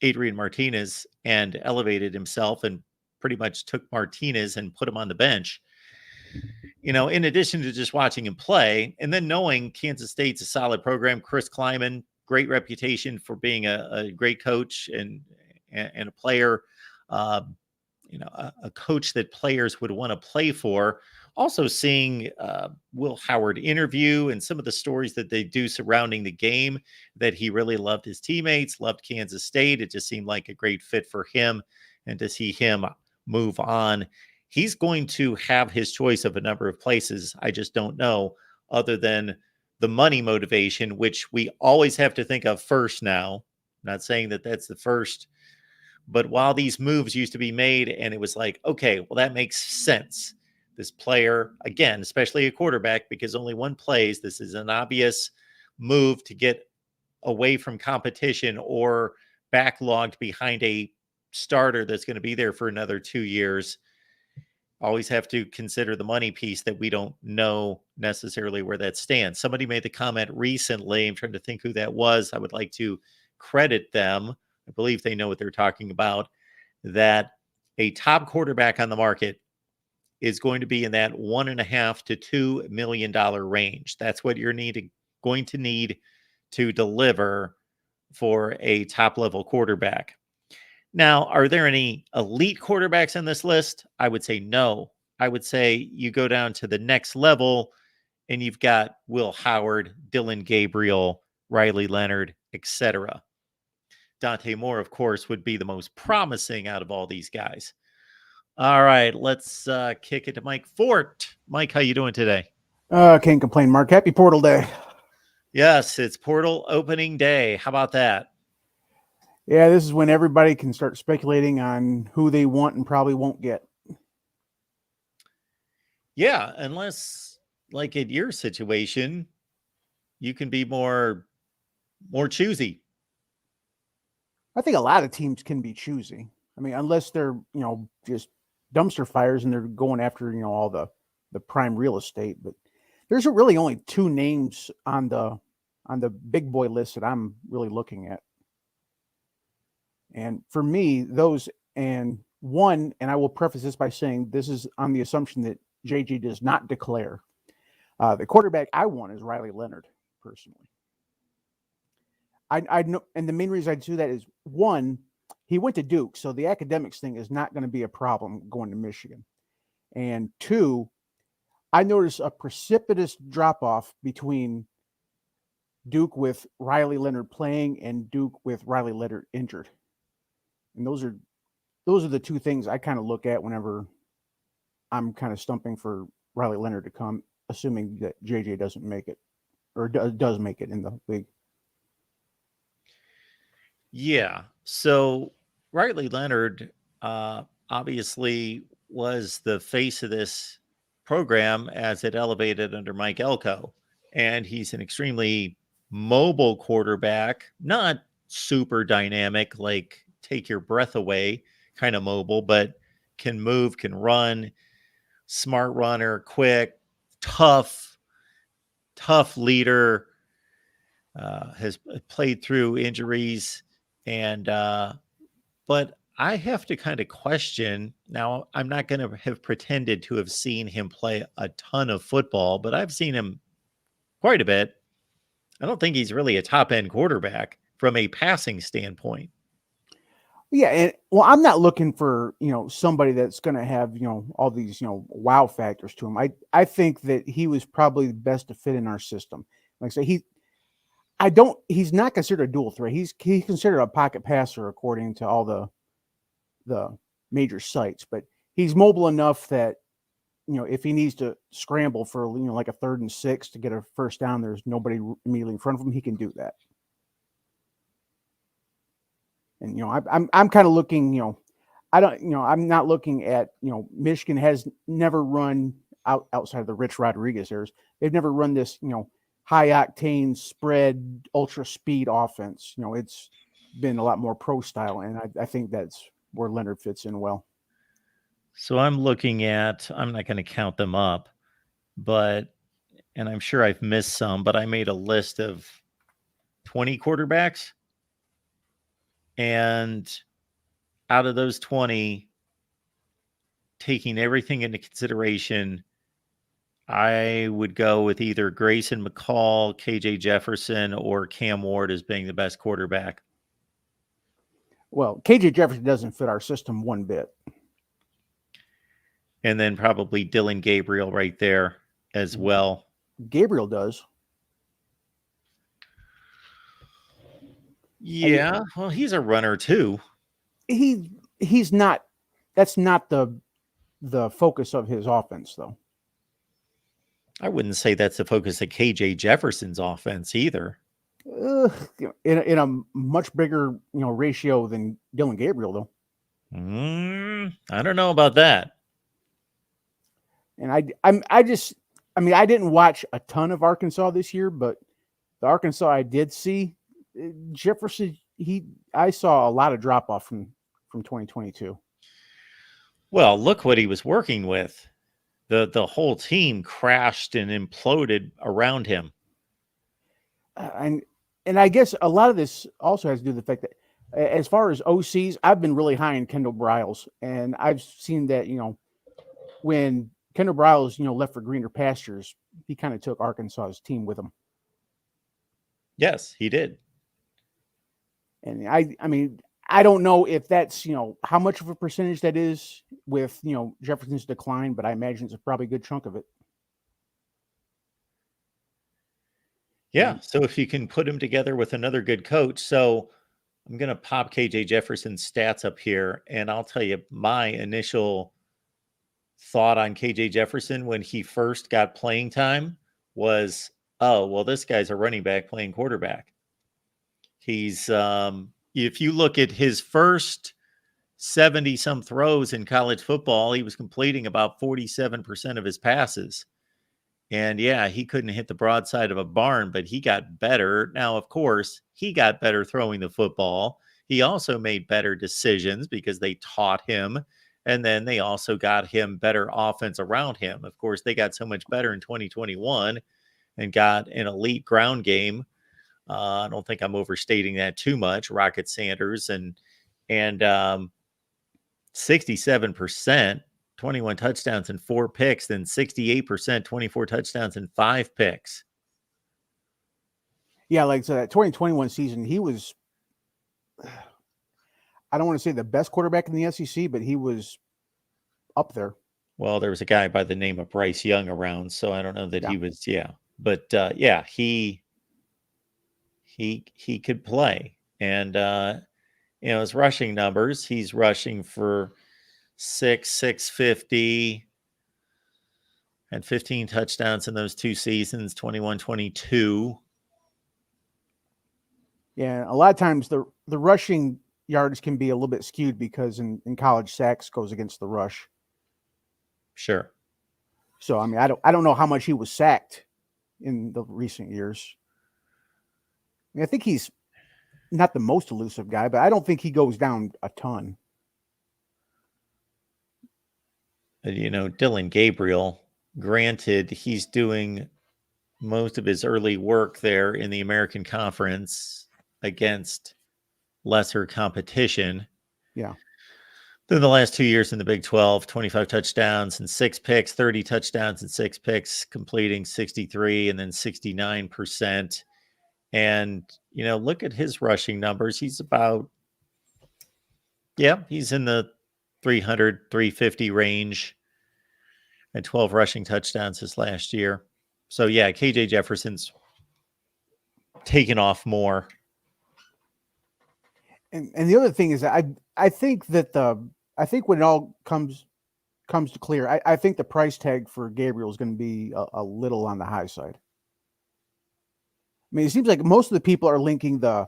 Adrian Martinez and elevated himself and pretty much took Martinez and put him on the bench. In addition to just watching him play and then knowing Kansas State's a solid program, Chris Kleiman, great reputation for being a great coach and a player, a coach that players would want to play for. Also seeing Will Howard interview and some of the stories that they do surrounding the game, that he really loved his teammates, loved Kansas State. It just seemed like a great fit for him, and to see him move on. He's going to have his choice of a number of places. I just don't know, other than the money motivation, which we always have to think of first now. I'm not saying that that's the first, but while these moves used to be made and it was like, okay, well, that makes sense. This player, again, especially a quarterback, because only one plays, this is an obvious move to get away from competition or backlogged behind a starter that's going to be there for another 2 years. Always have to consider the money piece that we don't know necessarily where that stands. Somebody made the comment recently, I'm trying to think who that was. I would like to credit them. I believe they know what they're talking about, that a top quarterback on the market is going to be in that $1.5 to $2 million range. That's what you're going to need to deliver for a top level quarterback. Now, are there any elite quarterbacks on this list? I would say no. I would say you go down to the next level and you've got Will Howard, Dylan Gabriel, Riley Leonard, etc. Dante Moore, of course, would be the most promising out of all these guys. All right, let's kick it to Mike Fort. Mike, how you doing today? Can't complain, Mark. Happy Portal Day. Yes, it's portal opening day. How about that? Yeah, this is when everybody can start speculating on who they want and probably won't get. Yeah, unless, like in your situation, you can be more choosy. I think a lot of teams can be choosy. I mean, unless they're, just dumpster fires and they're going after, all the prime real estate. But there's really only two names on the big boy list that I'm really looking at. And for me, those, and one, and I will preface this by saying this is on the assumption that JJ does not declare. The quarterback I want is Riley Leonard, personally. I know, and the main reason I do that is, one, he went to Duke, so the academics thing is not going to be a problem going to Michigan. And two, I noticed a precipitous drop-off between Duke with Riley Leonard playing and Duke with Riley Leonard injured. And those are the two things I kind of look at whenever I'm kind of stumping for Riley Leonard to come, assuming that JJ doesn't make it or does make it in the league. Yeah. So Riley Leonard obviously was the face of this program as it elevated under Mike Elko. And he's an extremely mobile quarterback, not super dynamic, like take your breath away kind of mobile, but can move, can run, smart runner, quick, tough leader, has played through injuries. And, but I have to kind of question now. I'm not going to have pretended to have seen him play a ton of football, but I've seen him quite a bit. I don't think he's really a top end quarterback from a passing standpoint. Yeah, and well, I'm not looking for, somebody that's going to have, all these, wow factors to him. I think that he was probably the best to fit in our system. Like I say, he's not considered a dual threat. He's considered a pocket passer according to all the major sites, but he's mobile enough that, if he needs to scramble for, like a 3rd and 6 to get a first down, there's nobody immediately in front of him. He can do that. And, I'm kind of looking, I'm not looking at, Michigan has never run outside of the Rich Rodriguez errors. They've never run this, high octane spread, ultra speed offense. It's been a lot more pro style. And I think that's where Leonard fits in well. So I'm looking at, I'm not going to count them up, and I'm sure I've missed some, but I made a list of 20 quarterbacks. And out of those 20, taking everything into consideration, I would go with either Grayson McCall, KJ Jefferson, or Cam Ward as being the best quarterback. Well, KJ Jefferson doesn't fit our system one bit. And then probably Dillon Gabriel right there as well. Gabriel does. Yeah, well, he's a runner too. He's not. That's not the focus of his offense, though. I wouldn't say that's the focus of KJ Jefferson's offense either. In a much bigger ratio than Dillon Gabriel, though. I don't know about that. And I didn't watch a ton of Arkansas this year, but the Arkansas I did see, Jefferson, I saw a lot of drop off from 2022. Well, look what he was working with. The whole team crashed and imploded around him. And I guess a lot of this also has to do with the fact that as far as OCs, I've been really high in Kendall Briles, and I've seen that, when Kendall Briles, left for greener pastures, he kind of took Arkansas's team with him. Yes, he did. And I don't know if that's, how much of a percentage that is with, Jefferson's decline, but I imagine it's a probably good chunk of it. Yeah. So if you can put him together with another good coach. So I'm going to pop KJ Jefferson's stats up here, and I'll tell you my initial thought on KJ Jefferson when he first got playing time was, oh, well, this guy's a running back playing quarterback. He's, if you look at his first 70 some throws in college football, he was completing about 47% of his passes. And yeah, he couldn't hit the broadside of a barn, but he got better. Now, of course, he got better throwing the football. He also made better decisions because they taught him. And then they also got him better offense around him. Of course, they got so much better in 2021 and got an elite ground game. I don't think I'm overstating that too much. Rocket Sanders and 67%, 21 touchdowns and 4 picks, then 68%, 24 touchdowns and 5 picks. Yeah, like so that 2021 season, he was, I don't want to say the best quarterback in the SEC, but he was up there. Well, there was a guy by the name of Bryce Young around, so I don't know that he was, But he could play. And his rushing numbers, he's rushing for 650 and 15 touchdowns in those 2 seasons, 21-22. Yeah, a lot of times the rushing yards can be a little bit skewed because in college sacks goes against the rush. Sure. So I don't know how much he was sacked in the recent years. I think he's not the most elusive guy, but I don't think he goes down a ton. Dillon Gabriel, granted, he's doing most of his early work there in the American Conference against lesser competition. Yeah. Then the last 2 years in the Big 12, 25 touchdowns and 6 picks, 30 touchdowns and 6 picks, completing 63 and then 69%. And, look at his rushing numbers. He's about, he's in the 300, 350 range and 12 rushing touchdowns this last year. So, KJ Jefferson's taken off more. And the other thing is that I think when it all comes to clear, I think the price tag for Gabriel is going to be a little on the high side. I mean, it seems like most of the people are linking the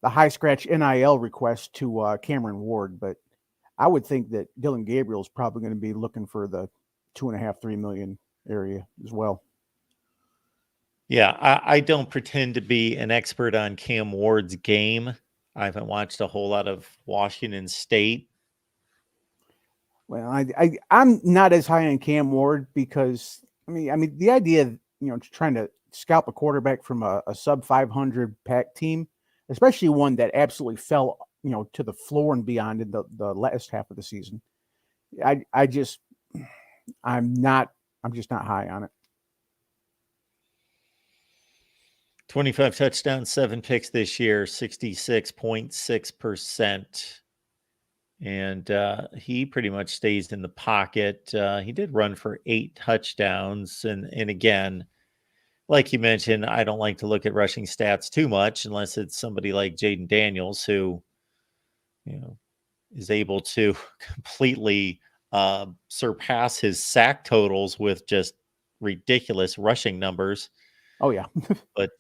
high scratch NIL request to Cameron Ward, but I would think that Dillon Gabriel is probably going to be looking for the 2.5-3 million area as well. Yeah, I don't pretend to be an expert on Cam Ward's game. I haven't watched a whole lot of Washington State. Well, I'm not as high on Cam Ward because I mean the idea of trying to scalp a quarterback from a sub 500 pack team, especially one that absolutely fell, to the floor and beyond in the last half of the season. I'm just not high on it. 25 touchdowns, 7 picks this year, 66.6%. And he pretty much stays in the pocket. He did run for 8 touchdowns. And again, like you mentioned, I don't like to look at rushing stats too much unless it's somebody like Jaden Daniels who, is able to completely surpass his sack totals with just ridiculous rushing numbers. Oh, yeah. But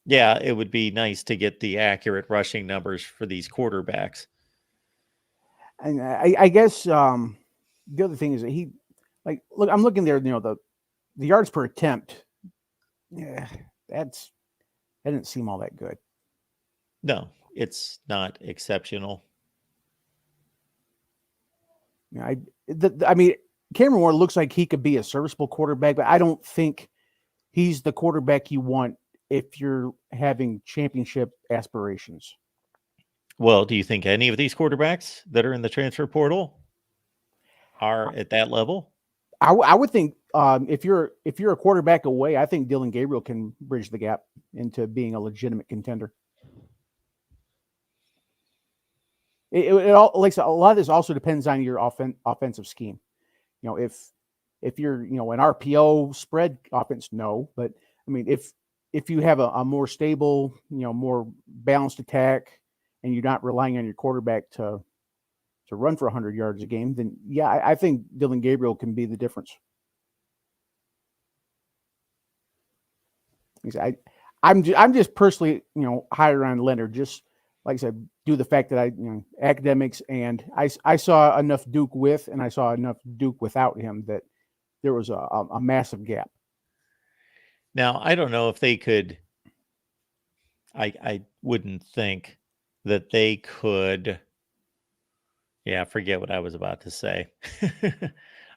yeah, it would be nice to get the accurate rushing numbers for these quarterbacks. And I guess the other thing is that look, I'm looking there, the yards per attempt. Yeah, that didn't seem all that good. No, it's not exceptional. I mean, Cameron Ward looks like he could be a serviceable quarterback, but I don't think he's the quarterback you want if you're having championship aspirations. Well, do you think any of these quarterbacks that are in the transfer portal are at that level? I would think if you're a quarterback away, I think Dylan Gabriel can bridge the gap into being a legitimate contender. It all, like, a lot of this also depends on your offensive scheme. If you're an RPO spread offense, no. But I mean, if you have a more stable, more balanced attack, and you're not relying on your quarterback to run for 100 yards a game, then yeah, I think Dylan Gabriel can be the difference. I'm just personally, higher on Leonard, just like I said, due to the fact that academics, and I saw enough Duke with, and I saw enough Duke without him that there was a massive gap. Now, I don't know if they could, I wouldn't think that they could, forget what I was about to say.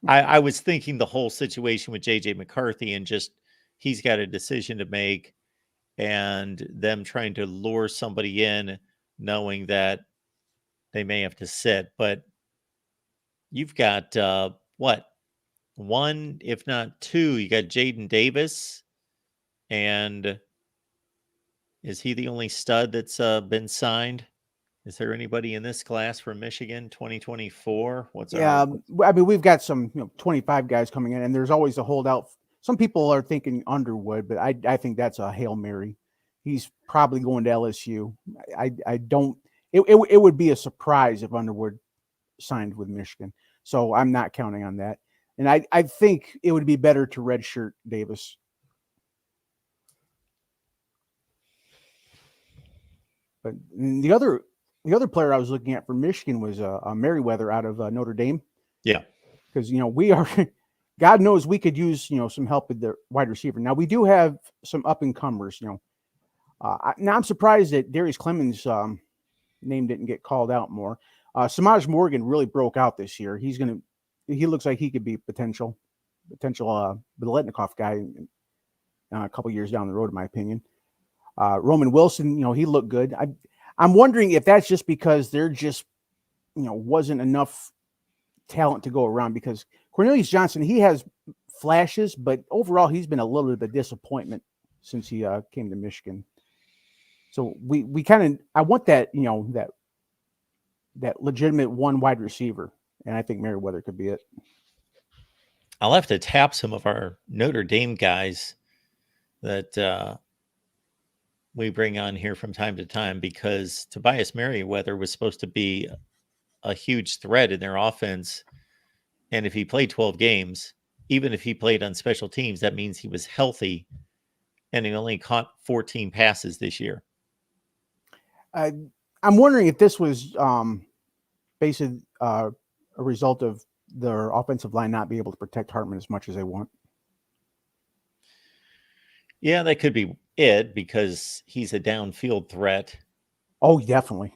I was thinking the whole situation with JJ McCarthy and just he's got a decision to make and them trying to lure somebody in knowing that they may have to sit. But you've got, one, if not two, you got Jaden Davis. And is he the only stud that's been signed? Is there anybody in this class from Michigan 2024? I mean, we've got some 25 guys coming in, and there's always a holdout. Some people are thinking Underwood, but I think that's a Hail Mary. He's probably going to LSU. I don't. It would be a surprise if Underwood signed with Michigan. So I'm not counting on that. And I think it would be better to redshirt Davis. But the other player I was looking at for Michigan was Merriweather out of Notre Dame. Yeah, because we are. God knows we could use some help with the wide receiver. Now we do have some up and comers. Now I'm surprised that Darius Clemens' name didn't get called out more. Samaj Morgan really broke out this year. He looks like he could be potential Biletnikoff guy a couple years down the road, in my opinion. Roman Wilson, he looked good. I'm wondering if that's just because there just, wasn't enough talent to go around, because Cornelius Johnson, he has flashes, but overall he's been a little bit of a disappointment since he came to Michigan. So we kind of, I want that, that legitimate one wide receiver. And I think Merriweather could be it. I'll have to tap some of our Notre Dame guys that we bring on here from time to time, because Tobias Merriweather was supposed to be a huge threat in their offense. And if he played 12 games, even if he played on special teams, that means he was healthy, and he only caught 14 passes this year. I'm wondering if this was basically a result of their offensive line not being able to protect Hartman as much as they want. Yeah, that could be it, because he's a downfield threat. Oh, definitely.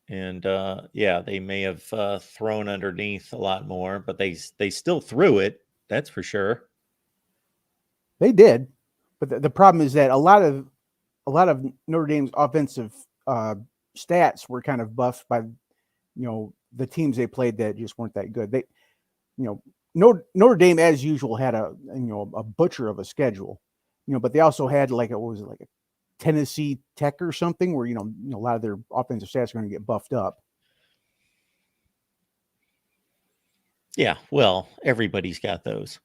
And they may have thrown underneath a lot more, but they still threw it. That's for sure. They did, but the problem is that a lot of a lot of Notre Dame's offensive stats were kind of buffed by, the teams they played that just weren't that good. They, Notre Dame, as usual, had a butcher of a schedule, but they also had like a Tennessee Tech or something where, a lot of their offensive stats are going to get buffed up. Yeah, well, everybody's got those.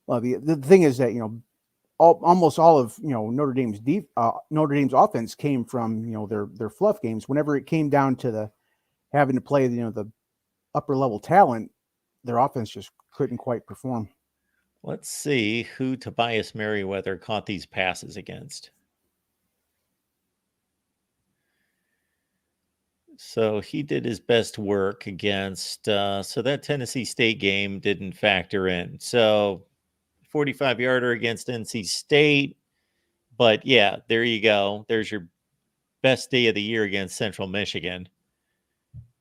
Well, the thing is that, almost all of Notre Dame's offense came from their fluff games. Whenever it came down to having to play the upper level talent, their offense just couldn't quite perform. Let's see who Tobias Merriweather caught these passes against. So he did his best work against, so that Tennessee State game didn't factor in. So 45-yarder against NC State. But yeah, there you go. There's your best day of the year against Central Michigan.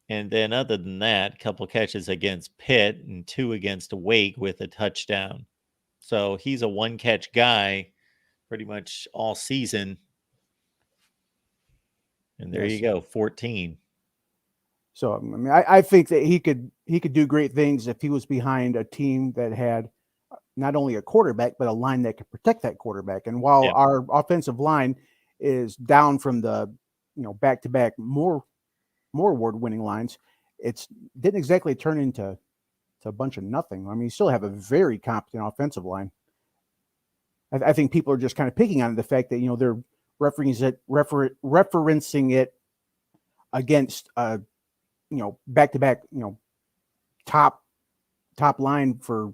And then other than that, a couple catches against Pitt and 2 against Wake with a touchdown. So he's a one-catch guy pretty much all season. And there you go, 14. So I mean, I think that he could do great things if he was behind a team that had not only a quarterback but a line that could protect that quarterback. And while our offensive line is down from the back-to-back more award-winning lines, it didn't exactly turn into a bunch of nothing. I mean, you still have a very competent offensive line. I think people are just kind of picking on the fact that they're referencing it against back-to-back top line for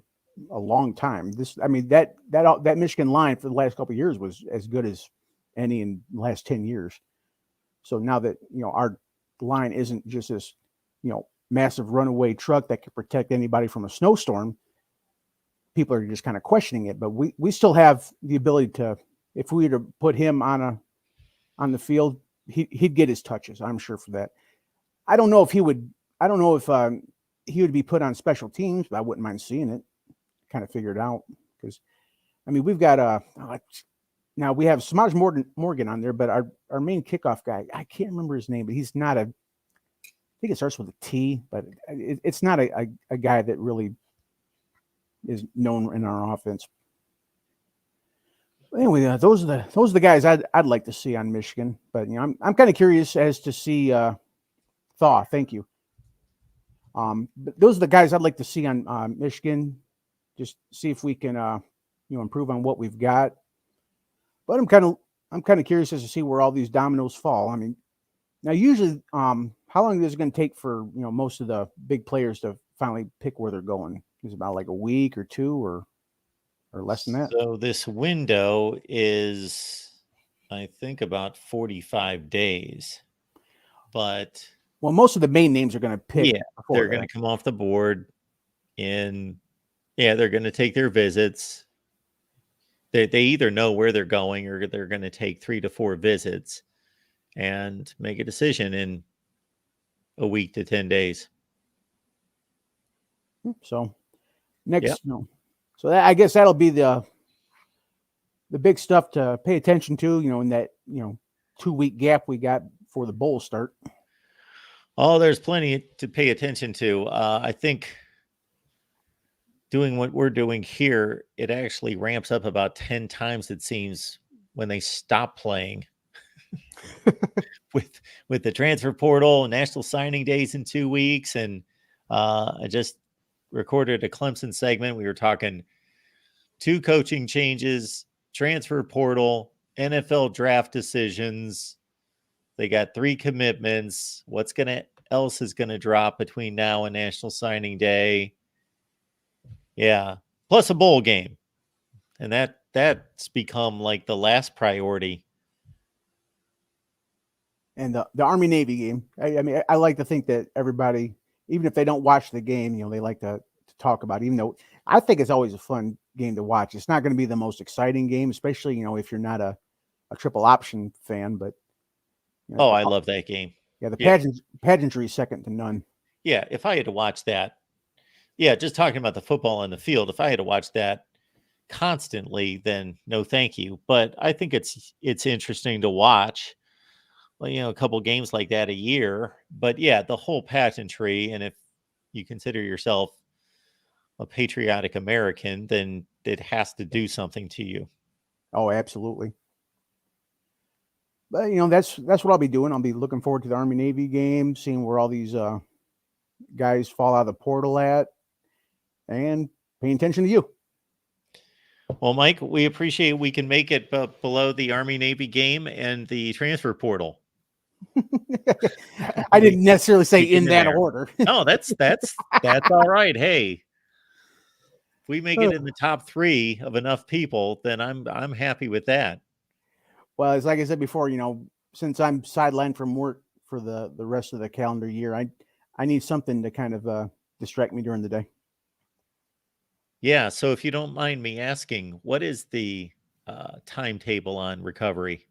a long time. That Michigan line for the last couple of years was as good as any in the last 10 years. So now that our line isn't just this massive runaway truck that could protect anybody from a snowstorm, people are just kind of questioning it. But we still have the ability to, if we were to put him on the field, he'd get his touches, I'm sure, for that. I don't know if he would be put on special teams, but I wouldn't mind seeing it, kind of figure it out. Because we've got now we have Samaj Morgan on there, but our main kickoff guy, I can't remember his name, but he's not I think it starts with a T, but it's not a guy that really is known in our offense. Anyway, those are the guys I'd like to see on Michigan. But I'm kind of curious as to see Thaw. Thank you. But those are the guys I'd like to see on Michigan. Just see if we can improve on what we've got. But I'm kind of curious as to see where all these dominoes fall. I mean, now usually, how long is it going to take for most of the big players to finally pick where they're going? Is it about like a week or two or less than that? So this window is, I think, about 45 days. But most of the main names are going to pick. Yeah, they're going to come off the board, and they're going to take their visits. They either know where they're going or they're going to take 3 to 4 visits and make a decision in a week to 10 days. So so I guess that'll be the big stuff to pay attention to, in that 2-week gap we got before the bowl start. Oh, there's plenty to pay attention to. I think doing what we're doing here, it actually ramps up about 10 times, it seems, when they stop playing. with the transfer portal and national signing days in 2 weeks. And I just recorded a Clemson segment. We were talking 2 coaching changes, transfer portal, NFL draft decisions. They got 3 commitments. What else is gonna drop between now and National Signing Day? Yeah, plus a bowl game, and that's become like the last priority. And the Army Navy game. I like to think that everybody, even if they don't watch the game, they like to talk about it, even though I think it's always a fun game to watch. It's not going to be the most exciting game, especially if you're not a triple option fan, but I love that game. Yeah, the pageantry is second to none. Yeah, if I had to watch that, just talking about the football on the field, if I had to watch that, constantly, then no thank you. But I think it's interesting to watch. Well, a couple games like that a year. But yeah, the whole pageantry, and if you consider yourself a patriotic American, then it has to do something to you. Oh, absolutely. But that's what I'll be doing. I'll be looking forward to the Army Navy game, seeing where all these guys fall out of the portal at, and paying attention to you. Well, Mike, we appreciate we can make it below the Army Navy game and the transfer portal. I didn't necessarily say in in that there. order. No, that's all right. Hey, if we make it in the top 3 of enough people, then I'm happy with that. Well, it's like I said before, since I'm sidelined from work for the rest of the calendar year, I need something to kind of distract me during the day. Yeah. So if you don't mind me asking, what is the timetable on recovery?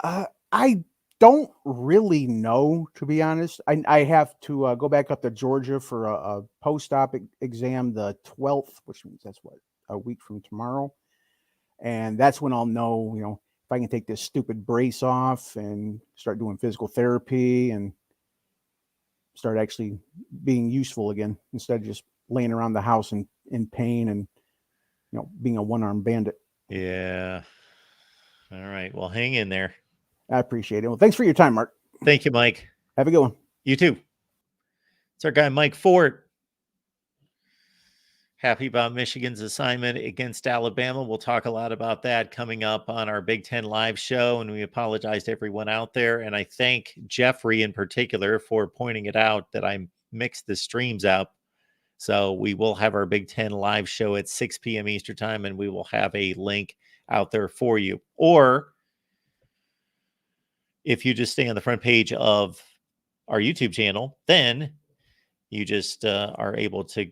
I don't really know, to be honest. I have to go back up to Georgia for a post-op exam the 12th, which means that's a week from tomorrow. And that's when I'll know, if I can take this stupid brace off and start doing physical therapy and start actually being useful again instead of just laying around the house in pain and, being a one-armed bandit. Yeah. All right. Well, hang in there. I appreciate it. Well, thanks for your time, Mark. Thank you, Mike. Have a good one. You too. It's our guy, Mike Fort. Happy about Michigan's assignment against Alabama. We'll talk a lot about that coming up on our Big Ten Live show. And we apologize to everyone out there. And I thank Jeffrey in particular for pointing it out that I mixed the streams up. So we will have our Big Ten Live show at 6 p.m. Eastern time, and we will have a link out there for you. Or if you just stay on the front page of our YouTube channel, then you just are able to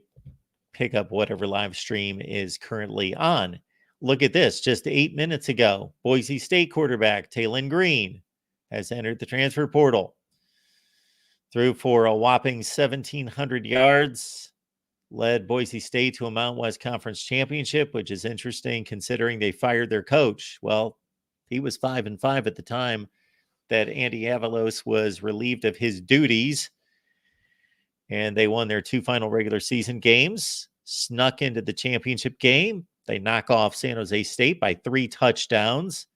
pick up whatever live stream is currently on. Look at this. Just 8 minutes ago, Boise State quarterback Taylon Green has entered the transfer portal. Threw for a whopping 1,700 yards, led Boise State to a Mountain West Conference championship, which is interesting considering they fired their coach. Well, he was 5-5 at the time that Andy Avalos was relieved of his duties. And they won their 2 final regular season games, snuck into the championship game. They knock off San Jose State by 3 touchdowns.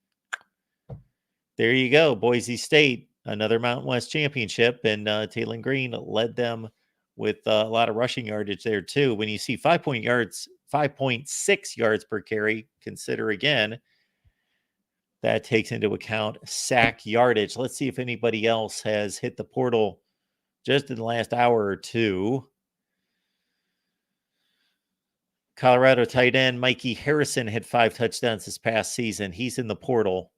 There you go, Boise State, another Mountain West championship. And Taylon Green led them with a lot of rushing yardage there too. When you see 5.6 yards per carry, consider again, that takes into account sack yardage. Let's see if anybody else has hit the portal just in the last hour or two. Colorado tight end Mikey Harrison had 5 touchdowns this past season. He's in the portal.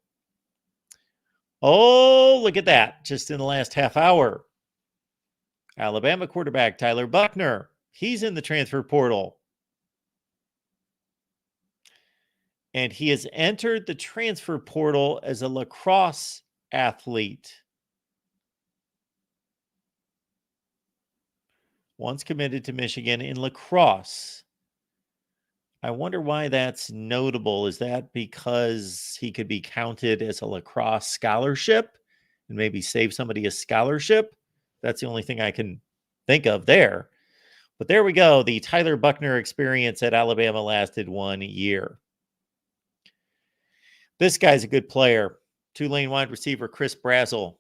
Oh, look at that. Just in the last half hour. Alabama quarterback Tyler Buckner. He's in the transfer portal. And he has entered the transfer portal as a lacrosse athlete. Once committed to Michigan in lacrosse. I wonder why that's notable. Is that because he could be counted as a lacrosse scholarship and maybe save somebody a scholarship? That's the only thing I can think of there. But there we go. The Tyler Buckner experience at Alabama lasted 1 year. This guy's a good player. Tulane wide receiver Chris Brazzell.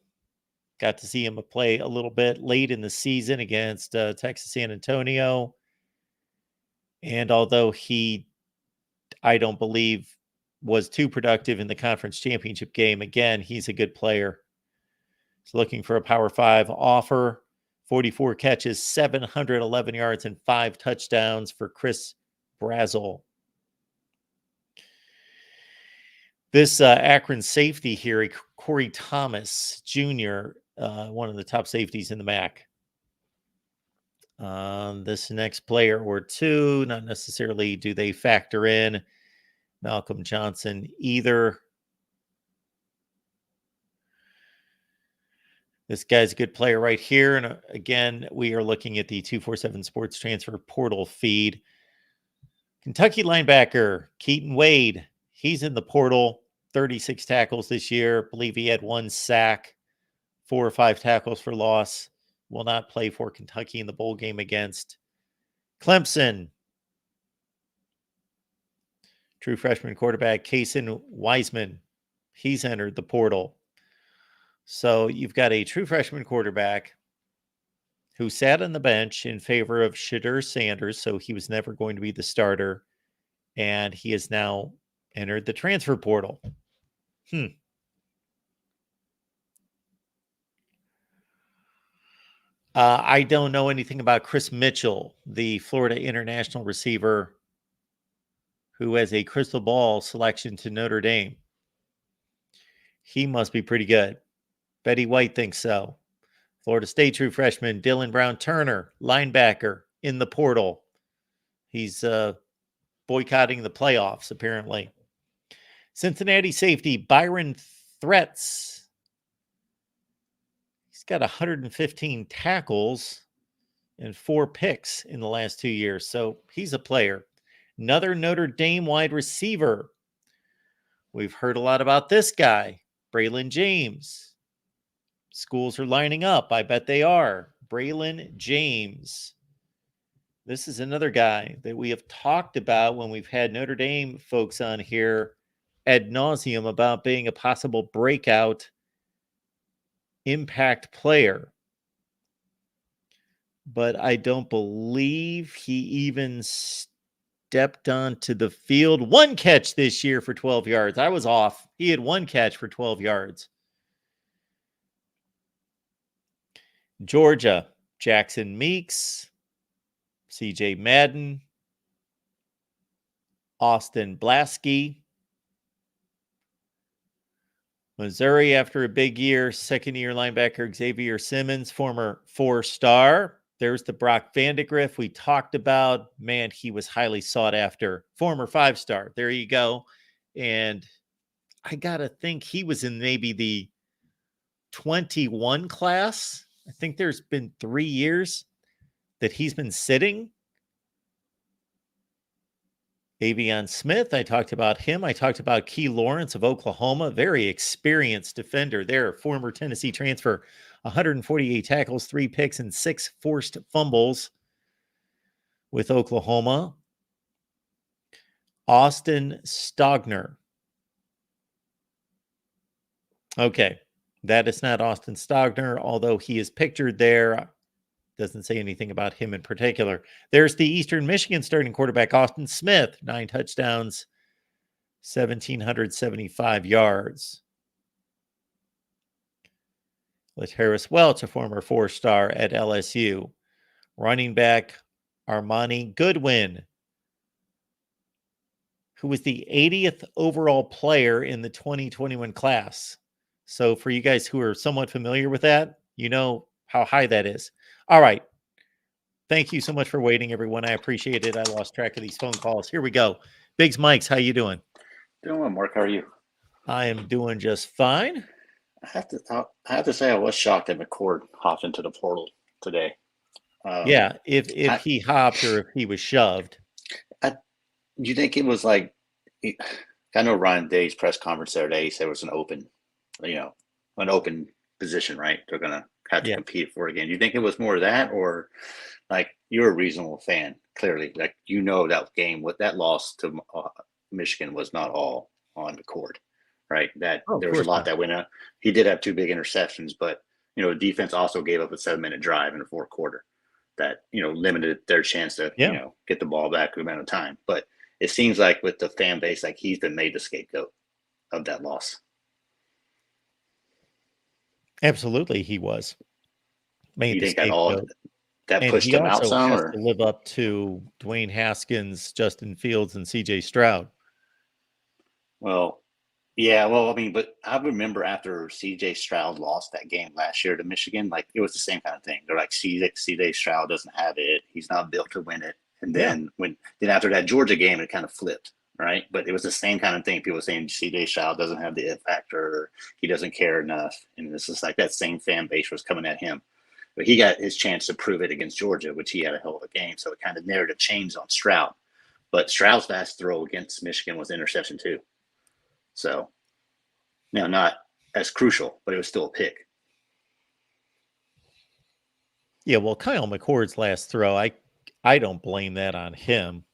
Got to see him play a little bit late in the season against Texas San Antonio. And although I don't believe, was too productive in the conference championship game, again, he's a good player. He's looking for a Power 5 offer. 44 catches, 711 yards, and 5 touchdowns for Chris Brazzell. This Akron safety here, Corey Thomas Jr., one of the top safeties in the MAC. This next player or two, not necessarily do they factor in Malcolm Johnson either. This guy's a good player right here. And again, we are looking at the 247 Sports Transfer Portal feed. Kentucky linebacker Keaton Wade. He's in the portal. 36 tackles this year. I believe he had 1 sack, 4 or 5 tackles for loss. Will not play for Kentucky in the bowl game against Clemson. True freshman quarterback Kason Wiseman. He's entered the portal. So you've got a true freshman quarterback who sat on the bench in favor of Shadur Sanders, so he was never going to be the starter, and he has now entered the transfer portal. I don't know anything about Chris Mitchell, the Florida international receiver who has a crystal ball selection to Notre Dame. He must be pretty good. Betty White thinks so. Florida State true freshman Dylan Brown Turner, linebacker, in the portal. He's boycotting the playoffs, apparently. Cincinnati safety Byron Threats. He's got 115 tackles and 4 picks in the last 2 years, so he's a player. Another Notre Dame wide receiver. We've heard a lot about this guy, Braylon James. Schools are lining up. I bet they are. Braylon James. This is another guy that we have talked about when we've had Notre Dame folks on here ad nauseum about being a possible breakout impact player. But I don't believe he even stepped onto the field. 1 catch this year for 12 yards. I was off. He had 1 catch for 12 yards. Georgia, Jackson Meeks, CJ Madden, Austin Blasky. Missouri, after a big year, second-year linebacker Xavier Simmons, former 4-star. There's the Brock Vandegrift we talked about. Man, he was highly sought after. Former 5-star. There you go. And I got to think he was in maybe the 21 class. I think there's been 3 years that he's been sitting. Avion Smith, I talked about him. I talked about Key Lawrence of Oklahoma, very experienced defender there, former Tennessee transfer, 148 tackles, 3 picks, and 6 forced fumbles with Oklahoma. Austin Stogner. Okay, that is not Austin Stogner, although he is pictured there. Doesn't say anything about him in particular. There's the Eastern Michigan starting quarterback, Austin Smith, 9 touchdowns, 1,775 yards. LaTerrace Welch, a former 4-star at LSU. Running back, Armani Goodwin, who was the 80th overall player in the 2021 class. So for you guys who are somewhat familiar with that, you know how high that is. All right. Thank you so much for waiting, everyone. I appreciate it. I lost track of these phone calls. Here we go. Biggs Mikes, how you doing? Doing well, Mark. How are you? I am doing just fine. I have to say I was shocked that McCord hopped into the portal today. Yeah, if he hopped or if he was shoved. Do you think it was like, I know Ryan Day's press conference the other day, he said it was an open position, right? They're going to have to compete for it again. Do you think it was more of that, or like you're a reasonable fan, clearly, like, you know, that game with that loss to Michigan was not all on McCord, right? That there was a lot that went up. He did have 2 big interceptions, but, you know, the defense also gave up a 7-minute drive in the 4th quarter that, you know, limited their chance to, you know, get the ball back a amount of time. But it seems like with the fan base, like he's been made the scapegoat of that loss. Absolutely, he was made the scapegoat. That pushed him out some, or to live up to Dwayne Haskins, Justin Fields, and CJ Stroud. Well, yeah, well, I mean, but I remember after CJ Stroud lost that game last year to Michigan, like it was the same kind of thing. They're like, CJ Stroud doesn't have it; he's not built to win it. And then then after that Georgia game, it kind of flipped, right? But it was the same kind of thing. People saying CJ Stroud doesn't have the it factor, he doesn't care enough, and it's just like that same fan base was coming at him. But he got his chance to prove it against Georgia, which he had a hell of a game. So it kind of narrative changed on Stroud. But Stroud's fast throw against Michigan was interception too. So, now not as crucial, but it was still a pick. Yeah, well, Kyle McCord's last throw, I don't blame that on him.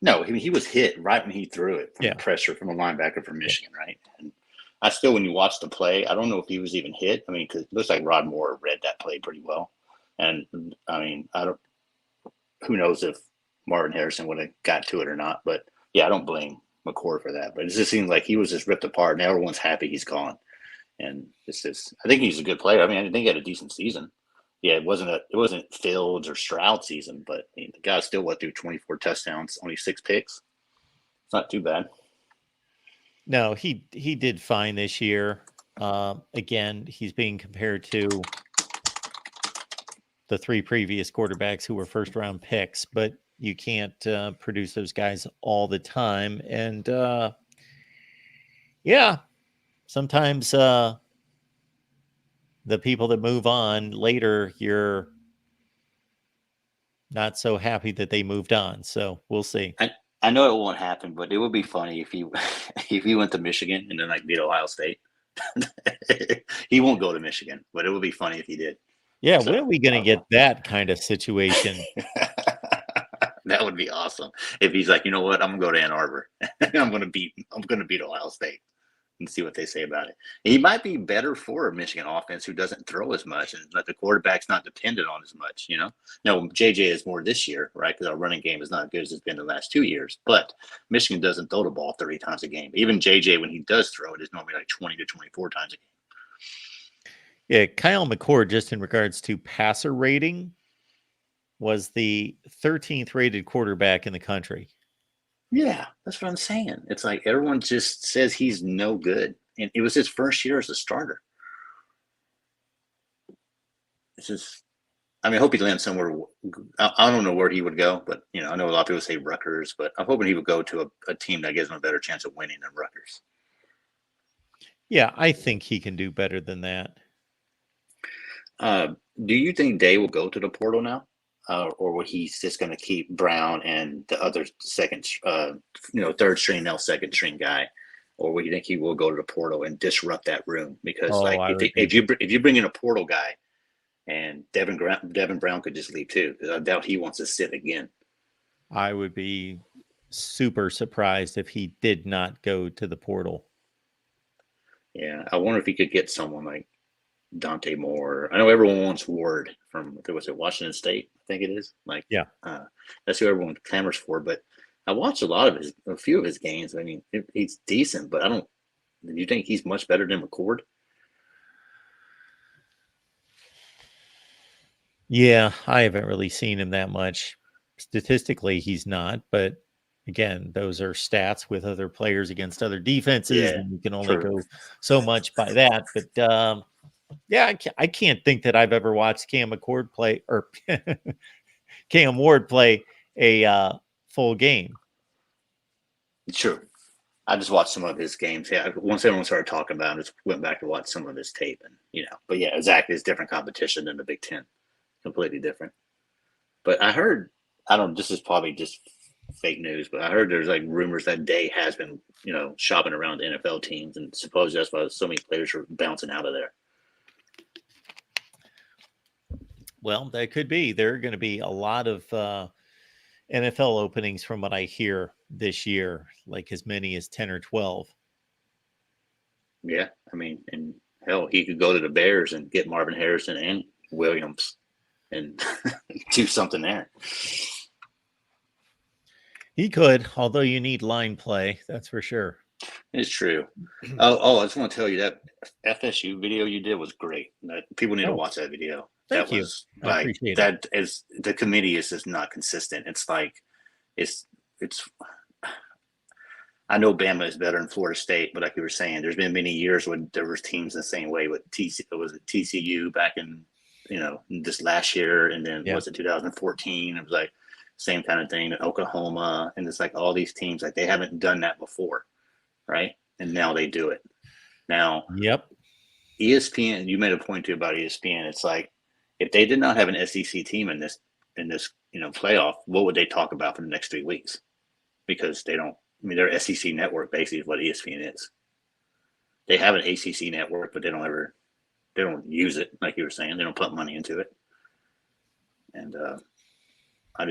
No, I mean, he was hit right when he threw it from Yeah. the pressure from a linebacker from Michigan, right? And I still, when you watch the play, I don't know if he was even hit. I mean, because it looks like Rod Moore read that play pretty well. And I mean, who knows if Marvin Harrison would have got to it or not. But yeah, I don't blame McCord for that. But it just seems like he was just ripped apart, and everyone's happy he's gone. And it's just, I think he's a good player. I mean, I think he had a decent season. Yeah, it wasn't Fields or Stroud season, but I mean, the guy still threw 24 touchdowns, only 6 picks. It's not too bad. No, he did fine this year. Again, he's being compared to the 3 previous quarterbacks who were first-round picks, but you can't produce those guys all the time. And yeah, sometimes the people that move on later, you're not so happy that they moved on. So we'll see. I know it won't happen, but it would be funny if he if he went to Michigan and then beat Ohio State. He won't go to Michigan, but it would be funny if he did. Yeah, So, when are we going to get that kind of situation? That would be awesome if he's like, you know what, I'm gonna go to Ann Arbor. I'm gonna beat Ohio State and see what they say about it. He might be better for a Michigan offense who doesn't throw as much and let the quarterback's not dependent on as much, No, JJ is more this year, right? Because our running game is not as good as it's been the last 2 years. But Michigan doesn't throw the ball 30 times a game. Even JJ, when he does throw it, is normally like 20 to 24 times a game. Yeah, Kyle McCord, just in regards to passer rating, was the 13th rated quarterback in the country. Yeah, that's what I'm saying. It's like everyone just says he's no good. And it was his first year as a starter. It's just, I mean, I hope he lands somewhere. I don't know where he would go, but, I know a lot of people say Rutgers, but I'm hoping he would go to a team that gives him a better chance of winning than Rutgers. Yeah, I think he can do better than that. Do you think Day will go to the portal now? Or will he just going to keep Brown and the other third string, now second string guy? Or will you think he will go to the portal and disrupt that room? Because if you bring in a portal guy, and Devin Brown could just leave too, because I doubt he wants to sit again. I would be super surprised if he did not go to the portal. Yeah, I wonder if he could get someone like Dante Moore. I know everyone wants Ward from, was it Washington State? I think it is. That's who everyone clamors for. But I watched a few of his games. I mean, he's decent, but do you think he's much better than McCord? Yeah, I haven't really seen him that much. Statistically, he's not, but again, those are stats with other players against other defenses, and you can only go so much by that. But yeah, I can't think that I've ever watched Cam McCord play or Cam Ward play a full game. Sure. I just watched some of his games. Yeah, once everyone started talking about him, I just went back to watch some of his tape, and But yeah, exactly, it's different competition than the Big Ten, completely different. But I heard, I don't know, this is probably just fake news, but I heard there's like rumors that Day has been, shopping around NFL teams, and supposedly that's why so many players are bouncing out of there. Well, that could be. There are going to be a lot of NFL openings from what I hear this year, like as many as 10 or 12. Yeah, I mean, and hell, he could go to the Bears and get Marvin Harrison and Williams and do something there. He could, although you need line play, that's for sure. It's true. I just want to tell you that FSU video you did was great. People need to watch that video. Thank you. I appreciate that. Is the committee is just not consistent. It's like it's. I know Bama is better than Florida State, but like you were saying, there's been many years when there was teams the same way with TCU back in this last year, and then was it 2014? It was like same kind of thing. Oklahoma, and it's like all these teams like they haven't done that before, right? And now they do it. Now, ESPN. You made a point too about ESPN. It's like if they did not have an SEC team in this in this, playoff, what would they talk about for the next 3 weeks? Because they don't. I mean, their SEC network basically is what ESPN is. They have an ACC network, but they don't use it like you were saying. They don't put money into it. And I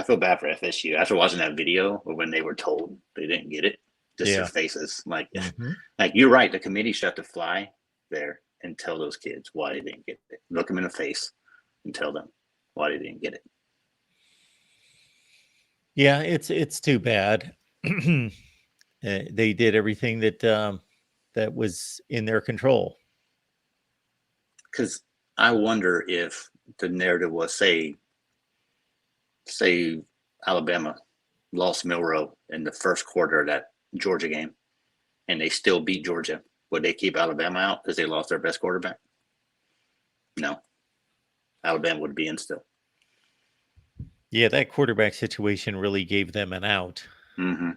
feel bad for FSU after watching that video when they were told they didn't get it. Just their faces, like you're right. The committee should have to fly there and tell those kids why they didn't get it. Look them in the face and tell them why they didn't get it. Yeah, it's too bad. They did everything that was in their control. Because I wonder if the narrative was say Alabama lost Milroe in the first quarter of that Georgia game, and they still beat Georgia. Would they keep Alabama out because they lost their best quarterback? No. Alabama would be in still. Yeah, that quarterback situation really gave them an out. Mm-hmm.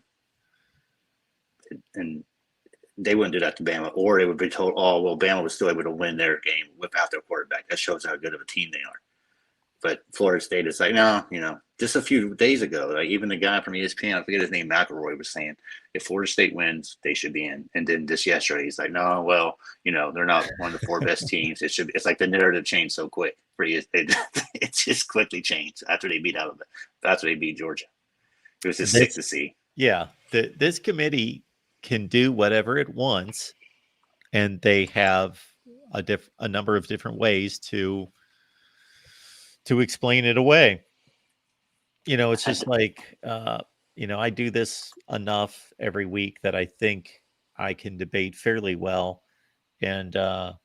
And they wouldn't do that to Bama, or they would be told, oh, well, Bama was still able to win their game without their quarterback. That shows how good of a team they are. But Florida State is like, no, just a few days ago, like even the guy from ESPN, I forget his name, McElroy, was saying, if Florida State wins, they should be in. And then just yesterday, he's like, no, well, they're not one of the 4 best teams. It's like the narrative changed so quick. It just quickly changed after they beat Alabama, after they beat Georgia. It was just sick to see. Yeah, this committee can do whatever it wants, and they have a number of different ways to explain it away. It's just like, I do this enough every week that I think I can debate fairly well. And at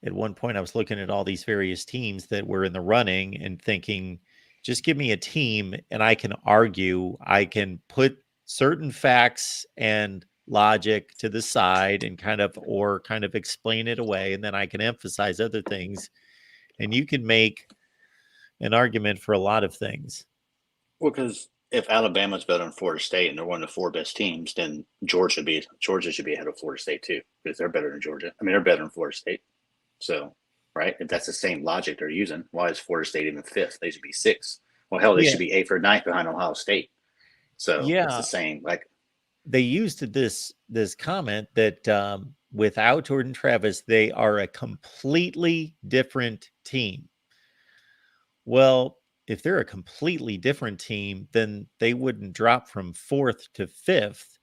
one point I was looking at all these various teams that were in the running and thinking, just give me a team and I can argue, I can put certain facts and logic to the side and kind of explain it away. And then I can emphasize other things. And you can make an argument for a lot of things. Well, because if Alabama's better than Florida State and they're one of the 4 best teams, then Georgia should be ahead of Florida State too, because they're better than Georgia. I mean, they're better than Florida State. So, right, if that's the same logic they're using, why is Florida State even 5th? They should be 6th. Well, hell, they should be 8th or 9th behind Ohio State. So it's the same. Like they used this comment that without Jordan Travis, they are a completely different team. Well, if they're a completely different team, then they wouldn't drop from 4th to 5th.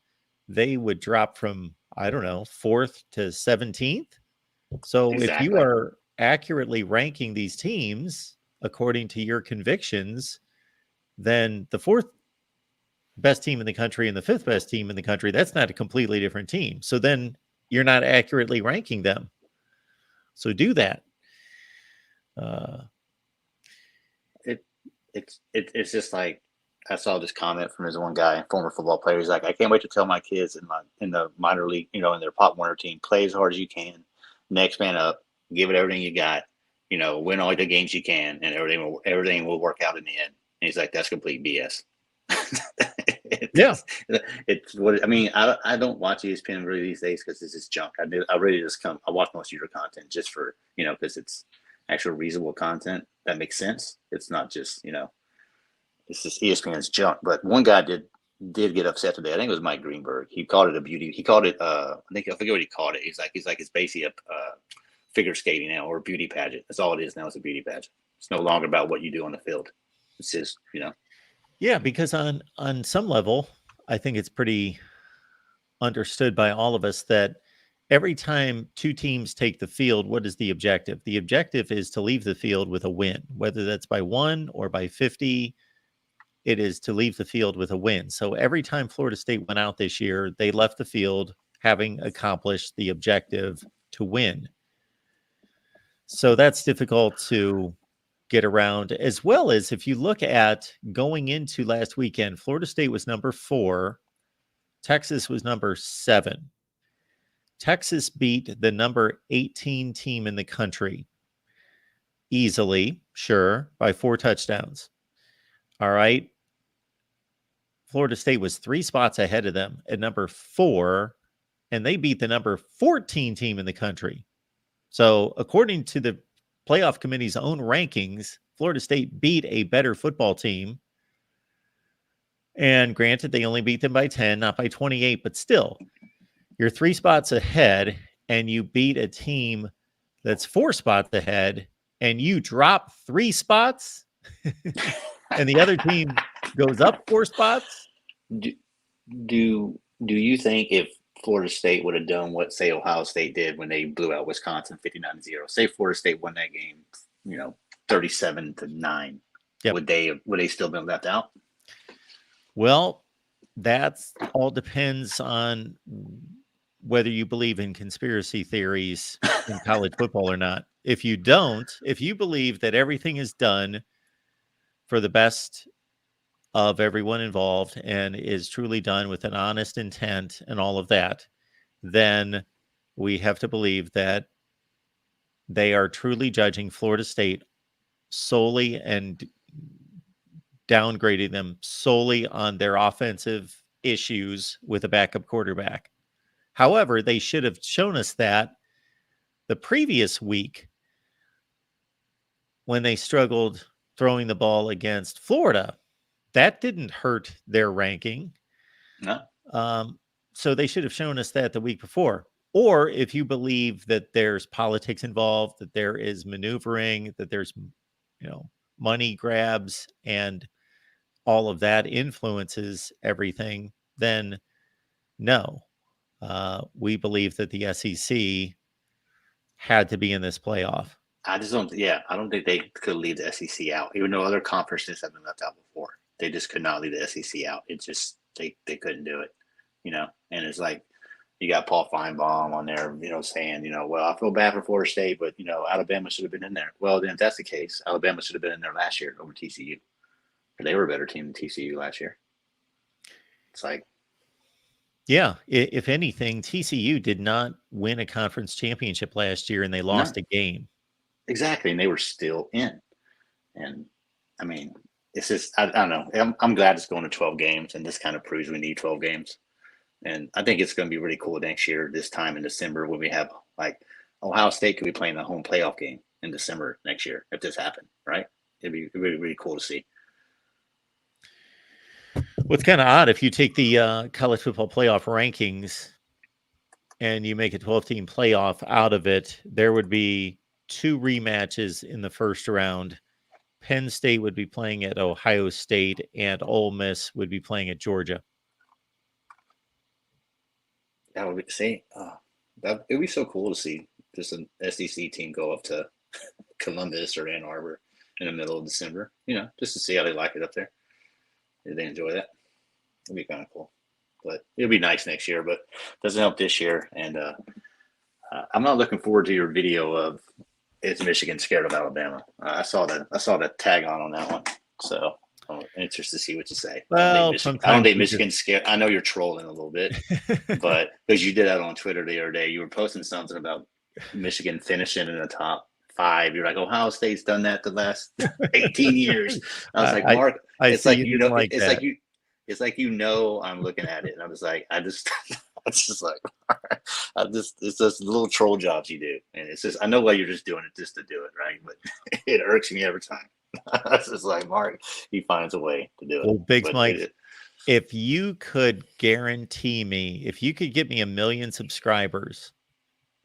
They would drop from, I don't know, 4th to 17th. So if you are accurately ranking these teams according to your convictions, then the 4th best team in the country and the 5th best team in the country, that's not a completely different team. So then you're not accurately ranking them. So do that. It's just like, I saw this comment from this one guy, former football player. He's like, I can't wait to tell my kids in the minor league, in their Pop Warner team, play as hard as you can, next man up, give it everything you got, win all the games you can, and everything will work out in the end. And he's like, that's complete BS. It's what I mean. I don't watch ESPN really these days because this is junk. I really just I watch most of your content just for because it's actual reasonable content that makes sense. It's not just it's just ESPN's junk. But one guy did get upset today. I think it was Mike Greenberg. He called it a beauty. He called it I forget what he called it. He's like it's basically a figure skating now, or a beauty pageant. That's all it is now. It's a beauty pageant. It's no longer about what you do on the field. It's just Yeah, because on some level, I think it's pretty understood by all of us that every time 2 teams take the field, what is the objective? The objective is to leave the field with a win, whether that's by 1 or by 50. It is to leave the field with a win. So every time Florida State went out this year, they left the field having accomplished the objective to win. So that's difficult to get around, as well as if you look at going into last weekend, Florida State was number 4, Texas was number 7. Texas beat the number 18 team in the country easily, sure, by 4 touchdowns. All right. Florida State was 3 spots ahead of them at number 4, and they beat the number 14 team in the country. So according to the playoff committee's own rankings, Florida State beat a better football team. And granted, they only beat them by 10, not by 28, but still, you're 3 spots ahead and you beat a team that's 4 spots ahead and you drop 3 spots and the other team goes up 4 spots. Do you think if Florida State would have done what, say, Ohio State did when they blew out Wisconsin 59-0, say Florida State won that game, 37-9, Yep. would they still been left out? Well, that's all depends on whether you believe in conspiracy theories in college football or not. If you don't, if you believe that everything is done for the best of everyone involved and is truly done with an honest intent and all of that, then we have to believe that they are truly judging Florida State solely and downgrading them solely on their offensive issues with a backup quarterback. However, they should have shown us that the previous week when they struggled throwing the ball against Florida. That didn't hurt their ranking. No. So they should have shown us that the week before. Or if you believe that there's politics involved, that there is maneuvering, that there's, money grabs and all of that influences everything, then no. We believe that the SEC had to be in this playoff. I don't think they could leave the SEC out, even though other conferences have been left out before. They just could not leave the SEC out. It's just, they couldn't do it, and it's like, you got Paul Feinbaum on there, saying, well, I feel bad for Florida State, but, Alabama should have been in there. Well, then if that's the case, Alabama should have been in there last year over TCU. They were a better team than TCU last year. It's like, yeah, if anything, TCU did not win a conference championship last year and they lost a game. Exactly. And they were still in. And I mean, it's just, I don't know. I'm glad it's going to 12 games, and this kind of proves we need 12 games. And I think it's going to be really cool next year, this time in December, when we have, like, Ohio State could be playing a home playoff game in December next year if this happened, right? It'd be really, really cool to see. What's kind of odd, if you take the college football playoff rankings and you make a 12-team playoff out of it, there would be 2 rematches in the first round. Penn State would be playing at Ohio State, and Ole Miss would be playing at Georgia. That would be, it would be so cool to see just an SEC team go up to Columbus or Ann Arbor in the middle of December, just to see how they like it up there. Did they enjoy that? It'd be kind of cool. But it'll be nice next year, but doesn't help this year. And I'm not looking forward to your video of is Michigan scared of Alabama. I saw the tag on that one. So I'm interested to see what you say. Well, I don't think Michigan's scared. I know you're trolling a little bit, but because you did that on Twitter the other day, you were posting something about Michigan finishing in the top 5. You're like, Ohio State's done that the last 18 years. I was like, Mark, it's like, it's like, I'm looking at it, and I was like, it's just like, it's just little troll jobs you do, and it's just, I know why you're just doing it just to do it, right? But it irks me every time. It's just like, Mark, he finds a way to do it. Well, Big Mike, if you could guarantee me, if you could get me 1 million subscribers,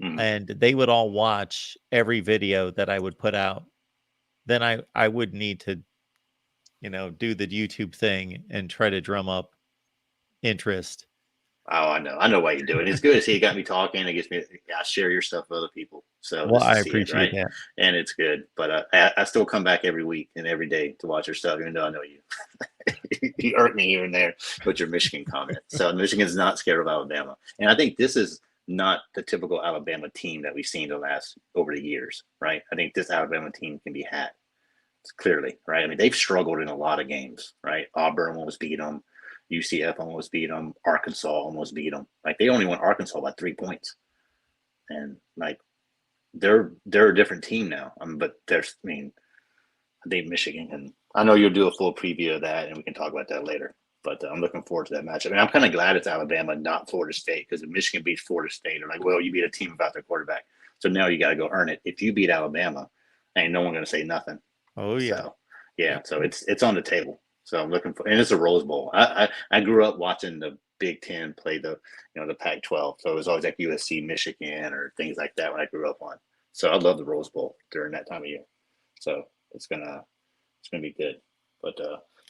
and they would all watch every video that I would put out, then I would need to, do the YouTube thing and try to drum up interest. Oh, I know why you do it. It's good to see it got me talking. It gets me, I share your stuff with other people. So well, I appreciate that. And it's good. But I still come back every week and every day to watch your stuff, even though I know you. You irk me here and there with your Michigan comment. So Michigan's not scared of Alabama. And I think this is not the typical Alabama team that we've seen over the years, right? I think this Alabama team can be had. It's clearly, right? I mean, they've struggled in a lot of games, right? Auburn almost beat them. UCF almost beat them. Arkansas almost beat them. Like, they only won Arkansas by 3 points. And, like, they're a different team now. But I think Michigan, and I know you'll do a full preview of that, and we can talk about that later. But I'm looking forward to that matchup. And I'm kind of glad it's Alabama, not Florida State, because if Michigan beats Florida State, they're like, well, you beat a team without their quarterback. So now you got to go earn it. If you beat Alabama, ain't no one going to say nothing. Oh yeah. So, yeah, so it's on the table. So I'm looking for, and it's a Rose Bowl. I grew up watching the Big Ten play the Pac-12. So it was always like USC, Michigan, or things like that when I grew up on. So I love the Rose Bowl during that time of year. So it's gonna be good. But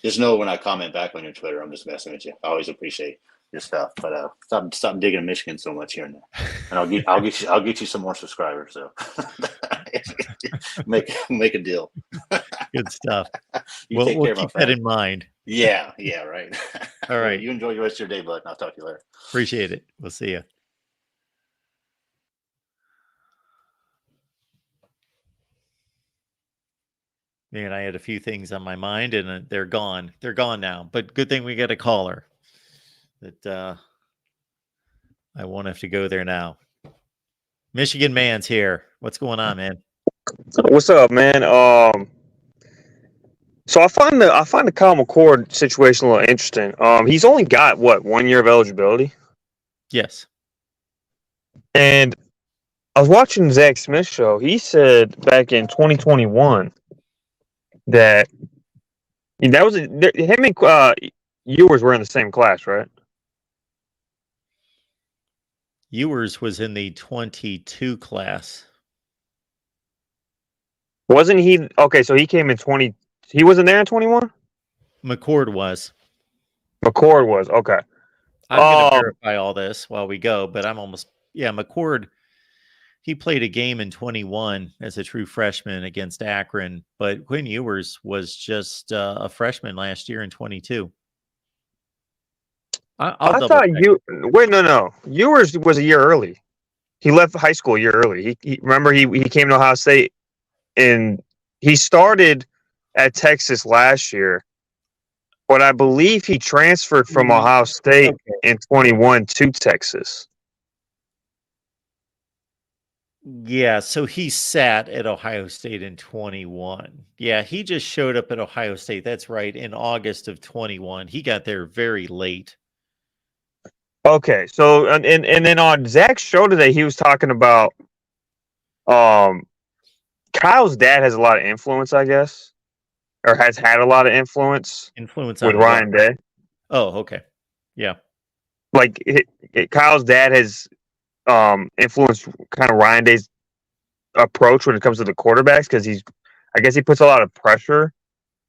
just know when I comment back on your Twitter, I'm just messing with you. I always appreciate your stuff. But stop digging Michigan so much here and there, and I'll get you some more subscribers. So make a deal. Good stuff. You take We'll care, my keep that friend. in mind. Yeah, right. All right. You enjoy the rest of your day, bud. And I'll talk to you later. Appreciate it. We'll see you. Man, I had a few things on my mind and they're gone. They're gone now. But good thing we got a caller that I won't have to go there now. Michigan Man's here. What's going on, man? What's up, man? So I find the Kyle McCord situation a little interesting. He's only got 1 year of eligibility, Yes. and I was watching Zach Smith's show. He said back in 2021 that was him and Ewers were in the same class, right? Ewers was in the 22 class. Wasn't he? Okay, so he came in 20. He wasn't there in 21. McCord was. McCord was okay. I'm going to verify all this while we go, but McCord, he played a game in 21 as a true freshman against Akron, but Quinn Ewers was just a freshman last year in 22. I thought no. Ewers was a year early. He left high school a year early. He remember he came to Ohio State, and he started at Texas last year, but I believe he transferred from Ohio State in 21 to Texas. Yeah, so he sat at Ohio State in 21. Yeah, he just showed up at Ohio State. That's right, in August of 21. He got there very late. Okay, so and then on Zach's show today, he was talking about Kyle's dad has a lot of influence, I guess, or has had a lot of influence Influence with on Ryan what? Day. Oh, okay. Yeah. Like Kyle's dad has influenced kind of Ryan Day's approach when it comes to the quarterbacks, because I guess he puts a lot of pressure,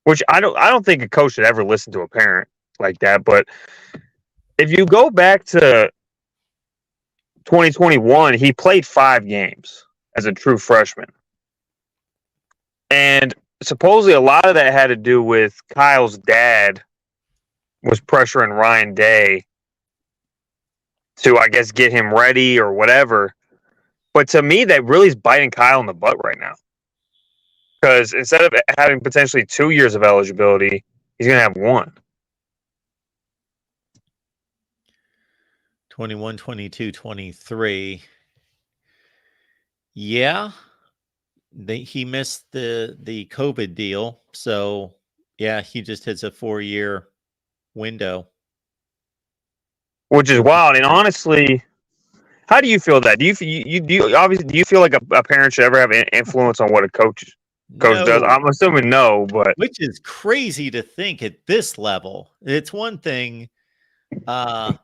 which I don't think a coach should ever listen to a parent like that. But if you go back to 2021, he played 5 games as a true freshman, and supposedly a lot of that had to do with Kyle's dad was pressuring Ryan Day to, I guess, get him ready or whatever. But to me, that really is biting Kyle in the butt right now. Because instead of having potentially 2 years of eligibility, he's going to have 1. 21, 22, 23. Yeah. He missed the COVID deal. So, yeah, he just hits a 4-year window. Which is wild. And honestly, how do you feel that? Do you feel like a parent should ever have influence on what a coach does? I'm assuming no, but which is crazy to think at this level. It's one thing. Man,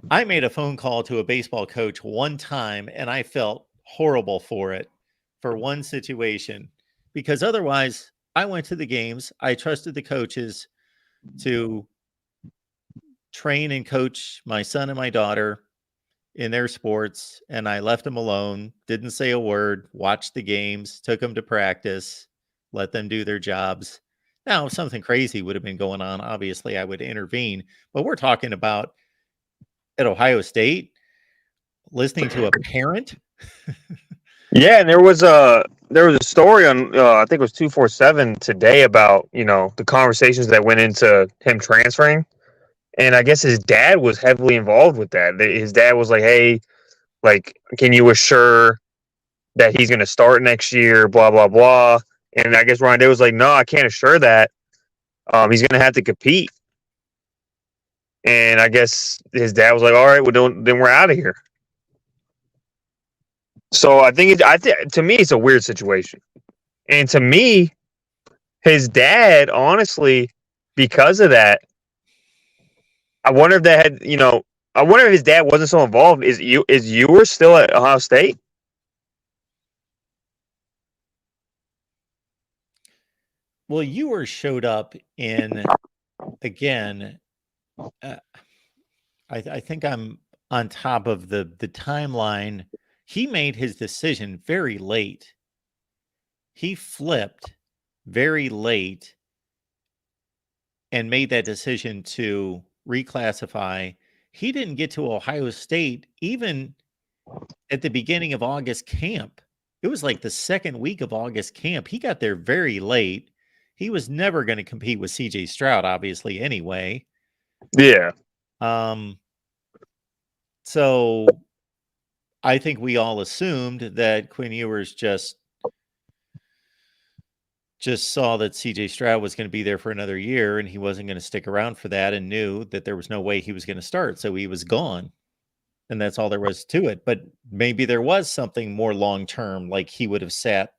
I made a phone call to a baseball coach one time and I felt horrible for it, for one situation, because otherwise I went to the games. I trusted the coaches to train and coach my son and my daughter in their sports, and I left them alone, didn't say a word, watched the games, took them to practice, let them do their jobs. Now, if something crazy would have been going on, obviously I would intervene, but we're talking about at Ohio State, listening to a parent. yeah, and there was a story on I think it was 247 today about the conversations that went into him transferring, and I guess his dad was heavily involved with that. His dad was like, "Hey, like, can you assure that he's going to start next year?" Blah blah blah. And I guess Ryan Day was like, "No, I can't assure that. He's going to have to compete." And I guess his dad was like, "All right, well, then we're out of here." So I think to me it's a weird situation, and to me, his dad, honestly, because of that, I wonder if that had I wonder if his dad wasn't so involved. Is Ewer still at Ohio State? Well, Ewer showed up in again. I think I'm on top of the timeline. He made his decision very late. He flipped very late and made that decision to reclassify. He didn't get to Ohio State even at the beginning of August camp. It was like the second week of August camp. He got there very late. He was never going to compete with CJ Stroud, obviously, anyway. Yeah. So I think we all assumed that Quinn Ewers just saw that CJ Stroud was going to be there for another year and he wasn't going to stick around for that, and knew that there was no way he was going to start. So he was gone. And that's all there was to it. But maybe there was something more long-term, like he would have sat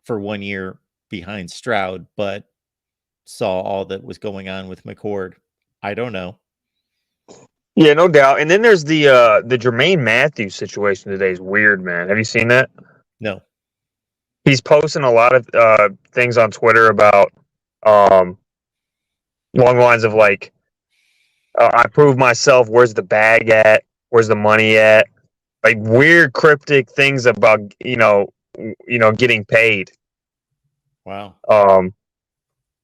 for 1 year behind Stroud, but saw all that was going on with McCord. I don't know. Yeah, no doubt. And then there's the Jermaine Matthews situation today is weird, man. Have you seen that? No. He's posting a lot of things on Twitter about along the lines of like, I proved myself. Where's the bag at? Where's the money at? Like weird cryptic things about getting paid. Wow.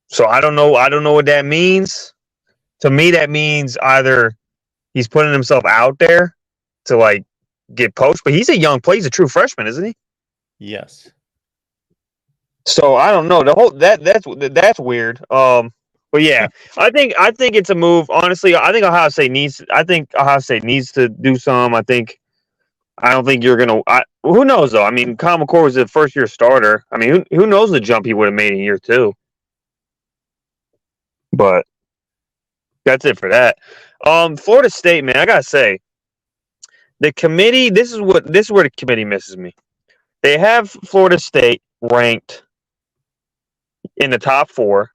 So I don't know what that means. To me, that means either he's putting himself out there to like get poached, but he's a young player. He's a true freshman, isn't he? Yes. So I don't know. The whole that's weird. But yeah, I think it's a move. Honestly, I think Ohio State needs to do some. I don't think you're gonna. Who knows though? I mean, Kyle McCord was a first year starter. I mean, who knows the jump he would have made in year 2. But that's it for that. Florida State, man, I gotta say, the committee. This is where the committee misses me. They have Florida State ranked in the top 4.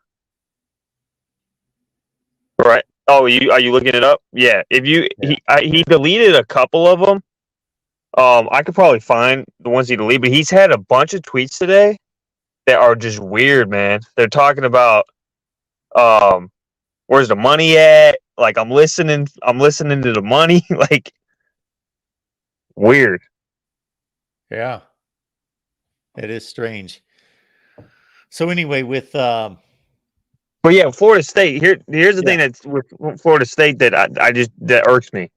Right. Oh, are you looking it up? Yeah. If you he deleted a couple of them. I could probably find the ones he deleted, but he's had a bunch of tweets today that are just weird, man. They're talking about where's the money at? Like I'm listening to the money. Like weird. Yeah. It is strange. So anyway, with But yeah, Florida State. Here's the thing that's with Florida State that irks me.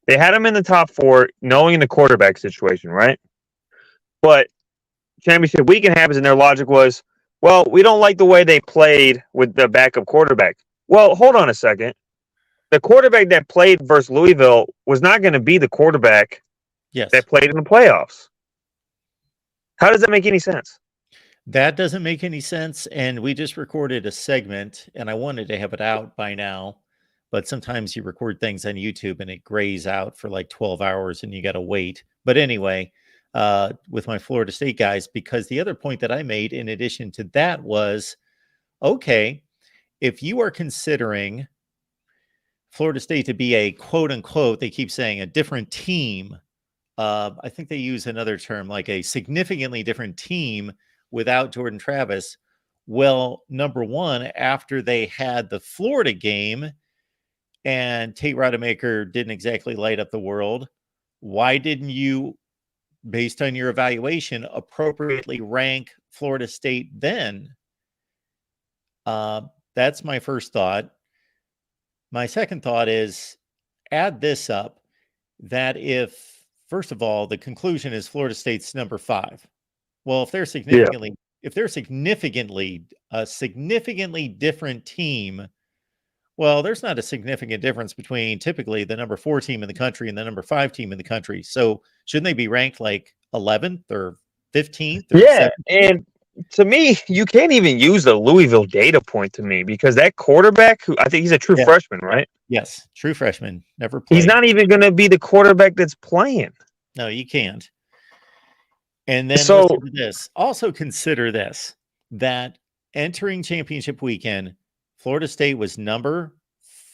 They had them in the top 4, knowing the quarterback situation, right? But championship weekend happens, and their logic was, well, we don't like the way they played with the backup quarterback. Well, hold on a second. The quarterback that played versus Louisville was not going to be the quarterback that played in the playoffs. How does that make any sense? That doesn't make any sense. And we just recorded a segment, and I wanted to have it out by now. But sometimes you record things on YouTube and it grays out for like 12 hours and you got to wait. But anyway, with my Florida State guys, because the other point that I made in addition to that was, okay, if you are considering Florida State to be a quote unquote, they keep saying a different team. I think they use another term, like a significantly different team without Jordan Travis. Well, number one, after they had the Florida game, and Tate Rodemaker didn't exactly light up the world, why didn't you, based on your evaluation, appropriately rank Florida State then? That's my first thought. My second thought is add this up, that if, first of all, the conclusion is Florida State's number 5. Well, if they're significantly a significantly different team, well, there's not a significant difference between typically the number 4 team in the country and the number 5 team in the country. So shouldn't they be ranked like 11th or 15th? Or 17th? And to me, you can't even use the Louisville data point to me, because that quarterback, who I think he's a true freshman, right? Yes, true freshman, never played. He's not even going to be the quarterback that's playing. No, you can't. And then So listen to this. Also consider this, that entering championship weekend, Florida State was number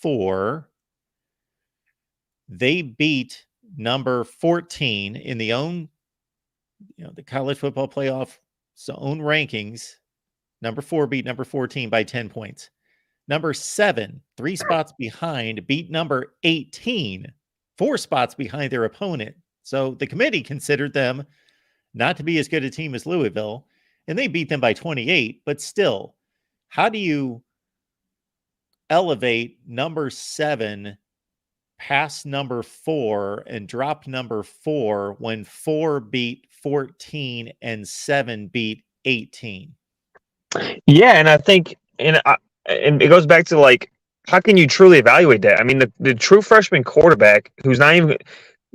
4. They beat number 14 in the college football playoff's own rankings. Number 4 beat number 14 by 10 points. Number 7, 3 spots behind, beat number 18, 4 spots behind their opponent. So the committee considered them not to be as good a team as Louisville, and they beat them by 28. But still, how do you elevate number 7 past number 4 and drop number 4 when 4 beat 14 and 7 beat 18? yeah, and I think, and it goes back to like, how can you truly evaluate that? I mean, the true freshman quarterback who's not even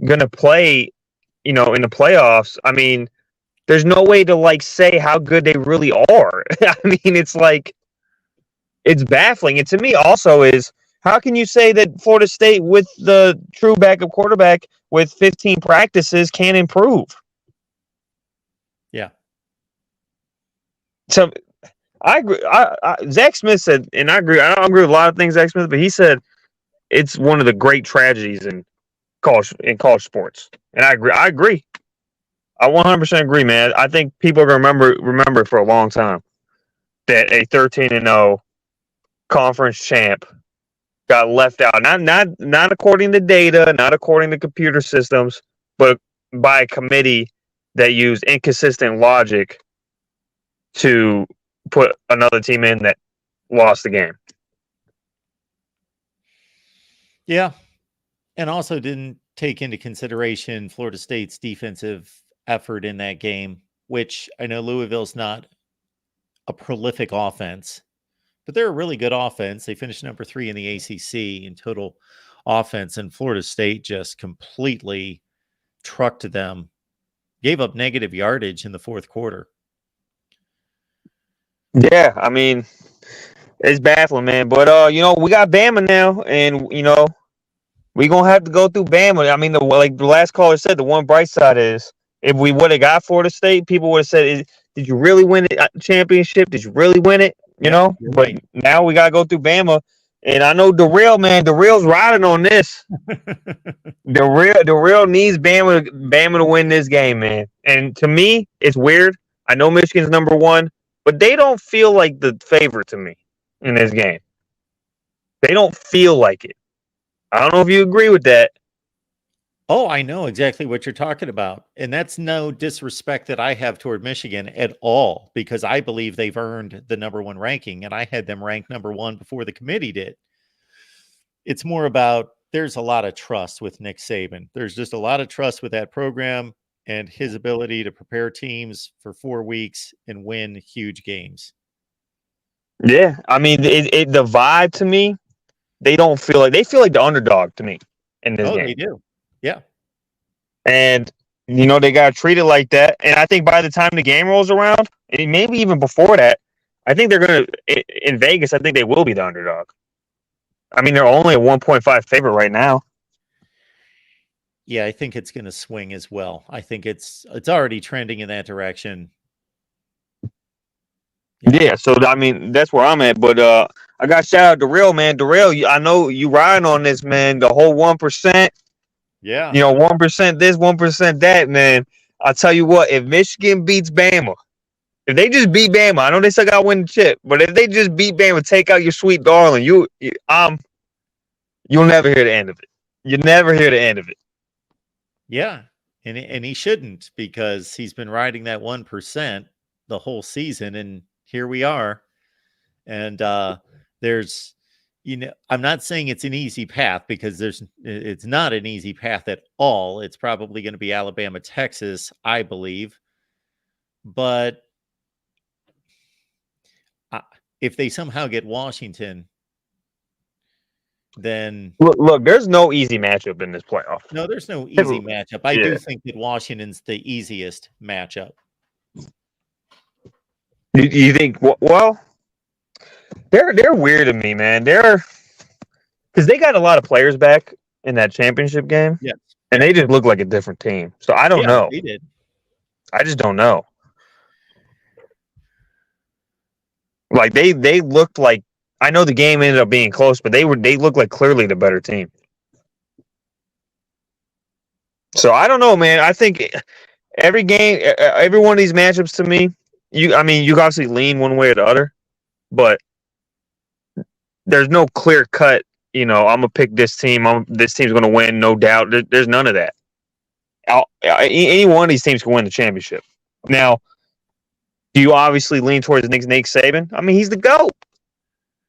going to play, in the playoffs. I mean, there's no way to like say how good they really are. I mean, it's like, it's baffling. And to me also is, how can you say that Florida State with the true backup quarterback with 15 practices can improve? Yeah. So I agree. Zach Smith said, and I agree. I don't agree with a lot of things Zach Smith, but he said it's one of the great tragedies in college sports, and I agree. I 100% agree, man. I think people are gonna remember for a long time that a 13-0 conference champ got left out. Not according to data, not according to computer systems, but by a committee that used inconsistent logic to put another team in that lost the game. Yeah. And also didn't take into consideration Florida State's defensive effort in that game, which I know Louisville's not a prolific offense, but they're a really good offense. They finished number 3 in the ACC in total offense, and Florida State just completely trucked them, gave up negative yardage in the fourth quarter. Yeah, I mean, it's baffling, man. But we got Bama now, and we're gonna have to go through Bama. I mean, like the last caller said, the one bright side is if we would have got Florida State, people would have said, "Did you really win a championship? Did you really win it?" But right. now we gotta go through Bama, and I know Darrell's riding on this. Darrell needs Bama to win this game, man. And to me, it's weird. I know Michigan's number 1, but they don't feel like the favorite to me in this game. They don't feel like it. I don't know if you agree with that. Oh, I know exactly what you're talking about. And that's no disrespect that I have toward Michigan at all, because I believe they've earned the number 1 ranking, and I had them ranked number 1 before the committee did. It's more about there's a lot of trust with Nick Saban. There's just a lot of trust with that program and his ability to prepare teams for 4 weeks and win huge games. Yeah, I mean, the vibe to me, they feel like the underdog to me in this game. Oh, they do. Yeah. And, they got treated like that. And I think by the time the game rolls around, and maybe even before that, I think they're going to, in Vegas, I think they will be the underdog. I mean, they're only a 1.5 favorite right now. Yeah, I think it's going to swing as well. I think it's already trending in that direction. Yeah, so I mean that's where I'm at. But I got shout out to Darrell, man. Darrell, I know you riding on this, man. The whole 1%. Yeah. 1% this, 1% that, man. I'll tell you what, if Michigan beats Bama, if they just beat Bama, I know they still got to win the chip, but if they just beat Bama, take out your sweet darling, you'll never hear the end of it. You never hear the end of it. Yeah, and he shouldn't, because he's been riding that 1% the whole season, and here we are. And there's, I'm not saying it's an easy path, because it's not an easy path at all. It's probably going to be Alabama, Texas, I believe. But if they somehow get Washington, then look, there's no easy matchup in this playoff. No, there's no easy matchup. I do think that Washington's the easiest matchup. You think? Well, they're weird to me, man. Because they got a lot of players back in that championship game. Yes. And they just look like a different team. So I don't know. They did. I just don't know. Like they looked like, I know the game ended up being close, but they looked like clearly the better team. So I don't know, man. I think every game, every one of these matchups to me, you obviously lean one way or the other, but there's no clear cut. I'm gonna pick this team. This team's gonna win, no doubt. There's none of that. Any one of these teams can win the championship. Now, do you obviously lean towards Nick Saban? I mean, he's the GOAT.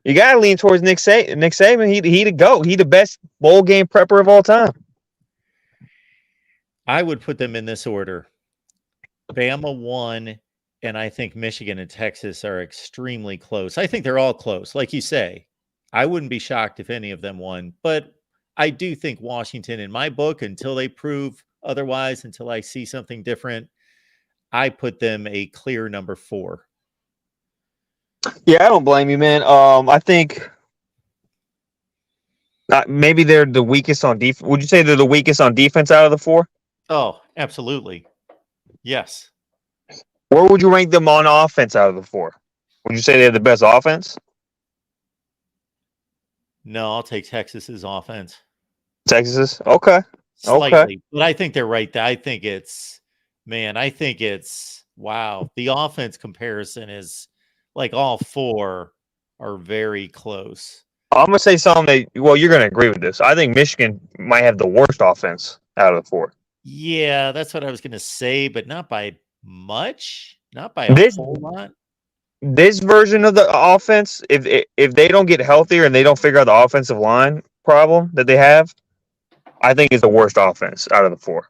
You gotta lean towards Nick Saban. He the GOAT. He the best bowl game prepper of all time. I would put them in this order. Bama 1, and I think Michigan and Texas are extremely close. I think they're all close. Like you say, I wouldn't be shocked if any of them won. But I do think Washington, in my book, until they prove otherwise, until I see something different, I put them a clear number 4. Yeah, I don't blame you, man. I think maybe they're the weakest on defense. Would you say they're the weakest on defense out of the 4? Oh, absolutely. Yes. Where would you rank them on offense out of the 4? Would you say they have the best offense? No, I'll take Texas's offense. Texas? Okay. Slightly. Okay. But I think they're right. I think it's wow. The offense comparison is like all 4 are very close. I'm going to say something you're going to agree with this. I think Michigan might have the worst offense out of the 4. Yeah, that's what I was going to say, but not by much, not by a whole lot. This version of the offense, if they don't get healthier and they don't figure out the offensive line problem that they have, I think is the worst offense out of the 4.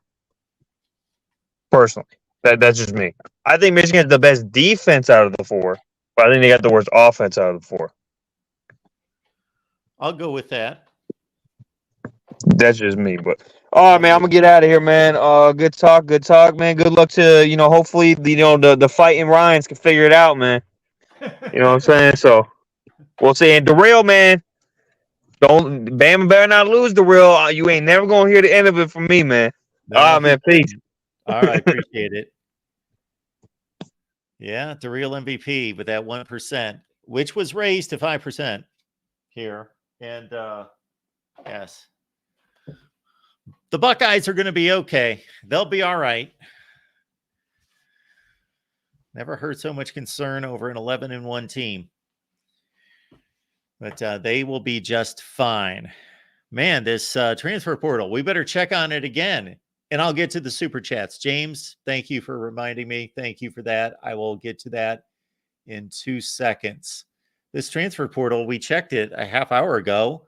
Personally, that's just me. I think Michigan has the best defense out of the 4, but I think they got the worst offense out of the 4. I'll go with that. That's just me, but all right, man, I'm gonna get out of here, man. Good talk, man. Good luck to hopefully the fighting Ryans can figure it out, man. You know what I'm saying? So we'll see. And Darrell, man, Bama better not lose Darrell. You ain't never gonna hear the end of it from me, man. No, All right, man. Peace. All right, appreciate it. Yeah, Darrell MVP with that 1%, which was raised to 5% here, and yes. The Buckeyes are going to be okay. They'll be all right. Never heard so much concern over an 11-1 team. But they will be just fine. Man, this transfer portal, we better check on it again. And I'll get to the super chats. James, thank you for reminding me. Thank you for that. I will get to that in 2 seconds. This transfer portal, we checked it a half hour ago,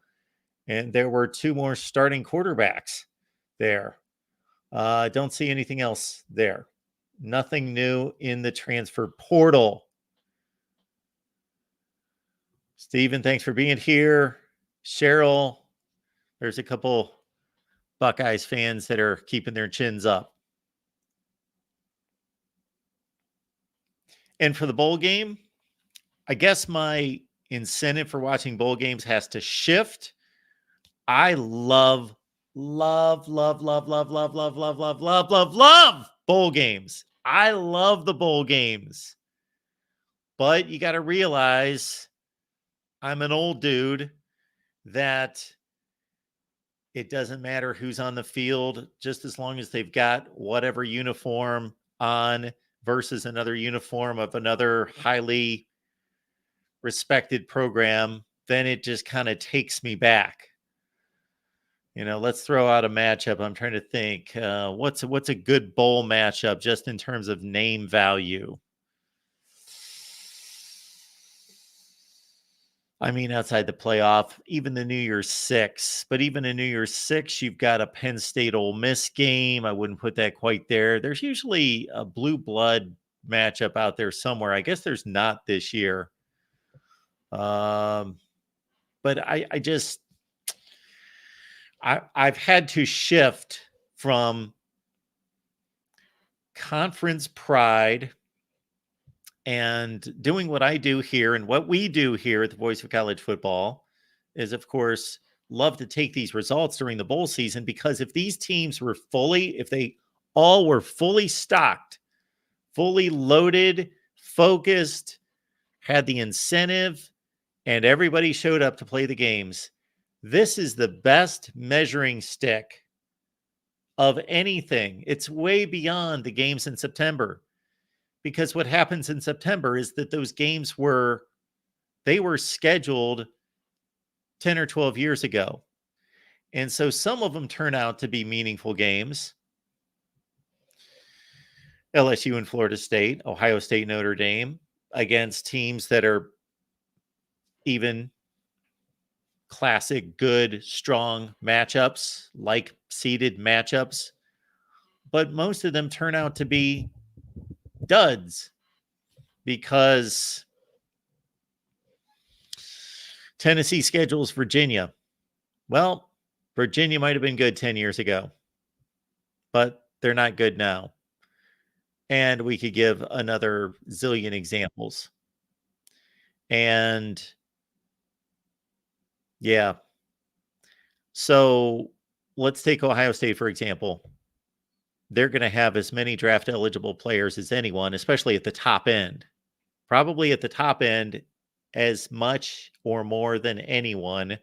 and there were 2 more starting quarterbacks there. Don't see anything else there. Nothing new in the transfer portal. Steven, thanks for being here. Cheryl, there's a couple Buckeyes fans that are keeping their chins up. And for the bowl game, I guess my incentive for watching bowl games has to shift. I love bowl games. I love the bowl games. But you got to realize I'm an old dude that it doesn't matter who's on the field, just as long as they've got whatever uniform on versus another uniform of another highly respected program, then it just kind of takes me back. Let's throw out a matchup. I'm trying to think what's a good bowl matchup just in terms of name value. I mean, outside the playoff, even the New Year's Six. But even in New Year's Six, you've got a Penn State Ole Miss game. I wouldn't put that quite there. There's usually a blue blood matchup out there somewhere. I guess there's not this year. But I've had to shift from conference pride and doing what I do here, and what we do here at the Voice of College Football is, of course, love to take these results during the bowl season, because if these teams were if they all were fully stocked fully loaded, focused, had the incentive, and everybody showed up to play the games. This is the best measuring stick of anything. It's way beyond the games in September, because what happens in September is that those games were scheduled 10 or 12 years ago. And so some of them turn out to be meaningful games. LSU and Florida State, Ohio State, Notre Dame, against teams that are even classic, good, strong matchups, like seeded matchups. But most of them turn out to be duds because Tennessee schedules Virginia. Well, Virginia might have been good 10 years ago, but they're not good now. And we could give another zillion examples. And yeah. So let's take Ohio State, for example. They're going to have as many draft eligible players as anyone, especially at the top end. Probably at the top end, as much or more than anyone.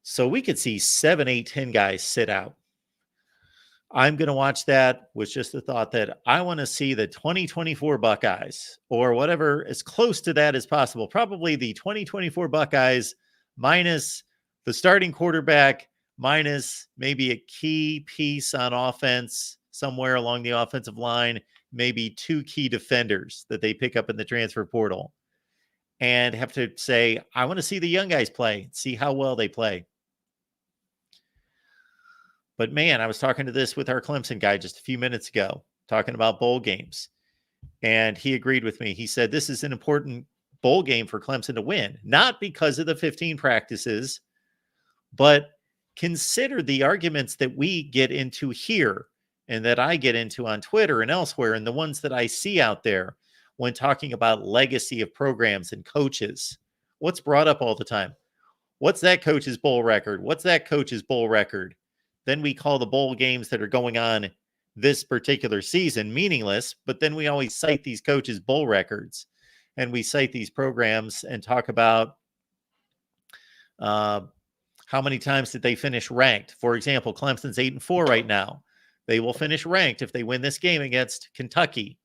So we could see 7, 8, 10 guys sit out. I'm going to watch that with just the thought that I want to see the 2024 Buckeyes, or whatever, as close to that as possible. Probably the 2024 Buckeyes minus the starting quarterback, minus maybe a key piece on offense somewhere along the offensive line, maybe 2 key defenders that they pick up in the transfer portal, and have to say, I want to see the young guys play, see how well they play. But man, I was talking to this with our Clemson guy just a few minutes ago, talking about bowl games. And he agreed with me. He said, this is an important bowl game for Clemson to win, not because of the 15 practices, but consider the arguments that we get into here and that I get into on Twitter and elsewhere, and the ones that I see out there when talking about legacy of programs and coaches. What's brought up all the time? What's that coach's bowl record? What's that coach's bowl record? Then we call the bowl games that are going on this particular season meaningless, but then we always cite these coaches' bowl records, and we cite these programs and talk about how many times did they finish ranked. For example, Clemson's 8-4 right now. They will finish ranked if they win this game against Kentucky.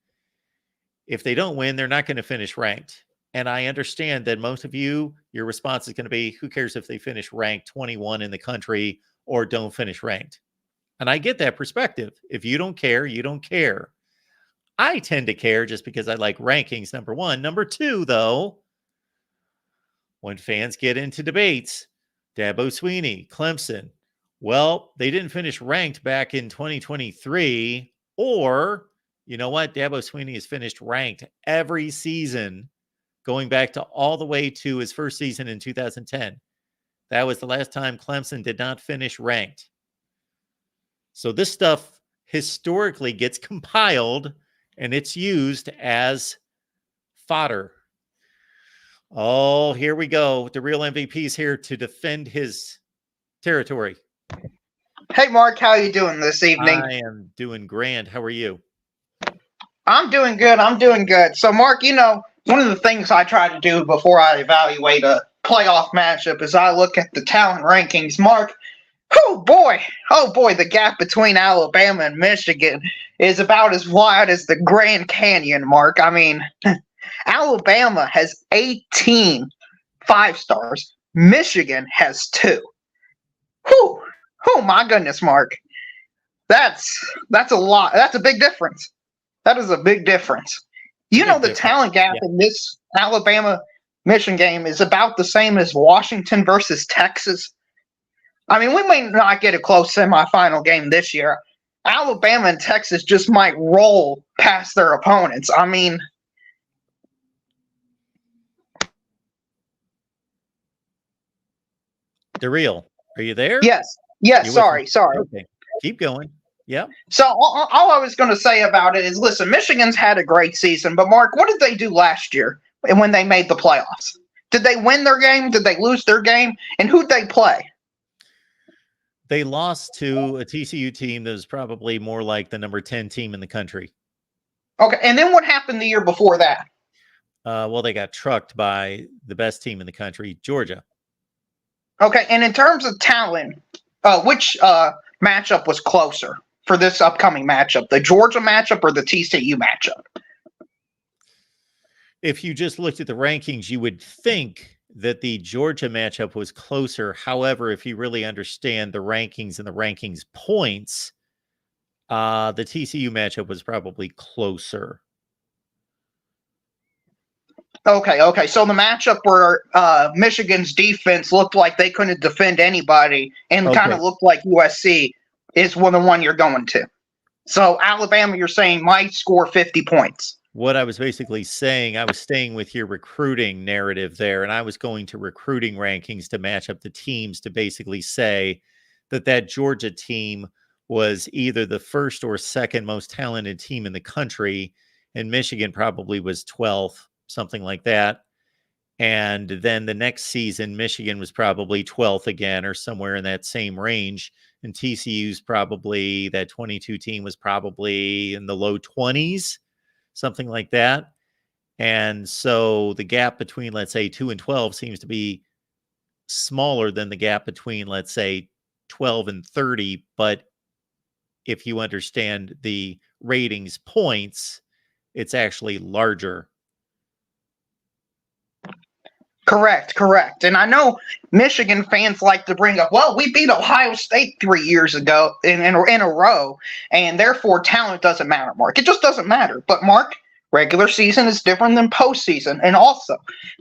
If they don't win, they're not going to finish ranked. And I understand that most of you, your response is going to be, who cares if they finish ranked 21 in the country or don't finish ranked? And I get that perspective. If you don't care, you don't care. I tend to care just because I like rankings, number one. Number two, though, when fans get into debates, Dabo Swinney, Clemson, well, they didn't finish ranked back in 2023, or, you know what, Dabo Swinney has finished ranked every season going back to all the way to his first season in 2010. That was the last time Clemson did not finish ranked. So this stuff historically gets compiled and it's used as fodder. Oh, here we go. The real MVP is here to defend his territory. Hey, Mark, how you doing this evening? I am doing grand. How are you? I'm doing good. I'm doing good. So, Mark, you know, one of the things I try to do before I evaluate a playoff matchup is I look at the talent rankings. Mark, oh boy, the gap between Alabama and Michigan is about as wide as the Grand Canyon, Mark. I mean, Alabama has 18 5-stars. Michigan has 2. Whew. Oh my goodness, Mark. That's a lot. That's a big difference. That is a big difference. You know, the talent gap in this Alabama-Michigan game is about the same as Washington versus Texas. I mean, we may not get a close semifinal game this year. Alabama and Texas just might roll past their opponents. I mean, DeReal, are you there? yes. Sorry. Okay, keep going. Yeah. So all I was going to say about it is, listen, Michigan's had a great season, but Mark, what did they do last year when they made the playoffs? Did they win their game? Did they lose their game? And who'd they play? They lost to a TCU team that was probably more like the number 10 team in the country. Okay, and then what happened the year before that? Well, they got trucked by the best team in the country, Georgia. Okay, and in terms of talent, which matchup was closer for this upcoming matchup? The Georgia matchup or the TCU matchup? If you just looked at the rankings, you would think that the Georgia matchup was closer. However, if you really understand the rankings and the rankings points, the TCU matchup was probably closer. Okay. So the matchup where Michigan's defense looked like they couldn't defend anybody and kind of looked like USC is the one you're going to. So Alabama, you're saying, might score 50 points. What I was basically saying, I was staying with your recruiting narrative there, and I was going to recruiting rankings to match up the teams to basically say that Georgia team was either the first or second most talented team in the country, and Michigan probably was 12th, something like that. And then the next season, Michigan was probably 12th again or somewhere in that same range. And TCU's probably, that 22 team was probably in the low 20s, something like that. And so the gap between, let's say, 2 and 12 seems to be smaller than the gap between, let's say, 12 and 30. But if you understand the ratings points, it's actually larger. Correct. And I know Michigan fans like to bring up, well, we beat Ohio State 3 years ago in a row, and therefore talent doesn't matter, Mark. It just doesn't matter. But, Mark, regular season is different than postseason. And also,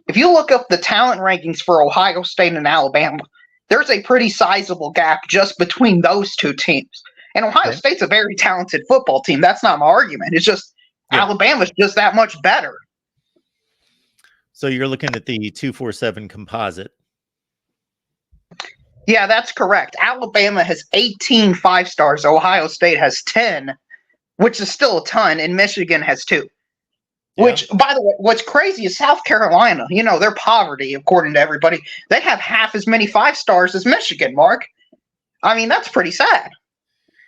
if you look up the talent rankings for Ohio State and Alabama, there's a pretty sizable gap just between those two teams. And Ohio State's a very talented football team. That's not my argument. It's just Alabama's just that much better. So you're looking at the 247 composite. Yeah, that's correct. Alabama has 18 5-stars. Ohio State has 10, which is still a ton, and Michigan has 2. Yeah. Which, by the way, what's crazy is South Carolina, their poverty, according to everybody, they have half as many 5-stars as Michigan, Mark. I mean, that's pretty sad.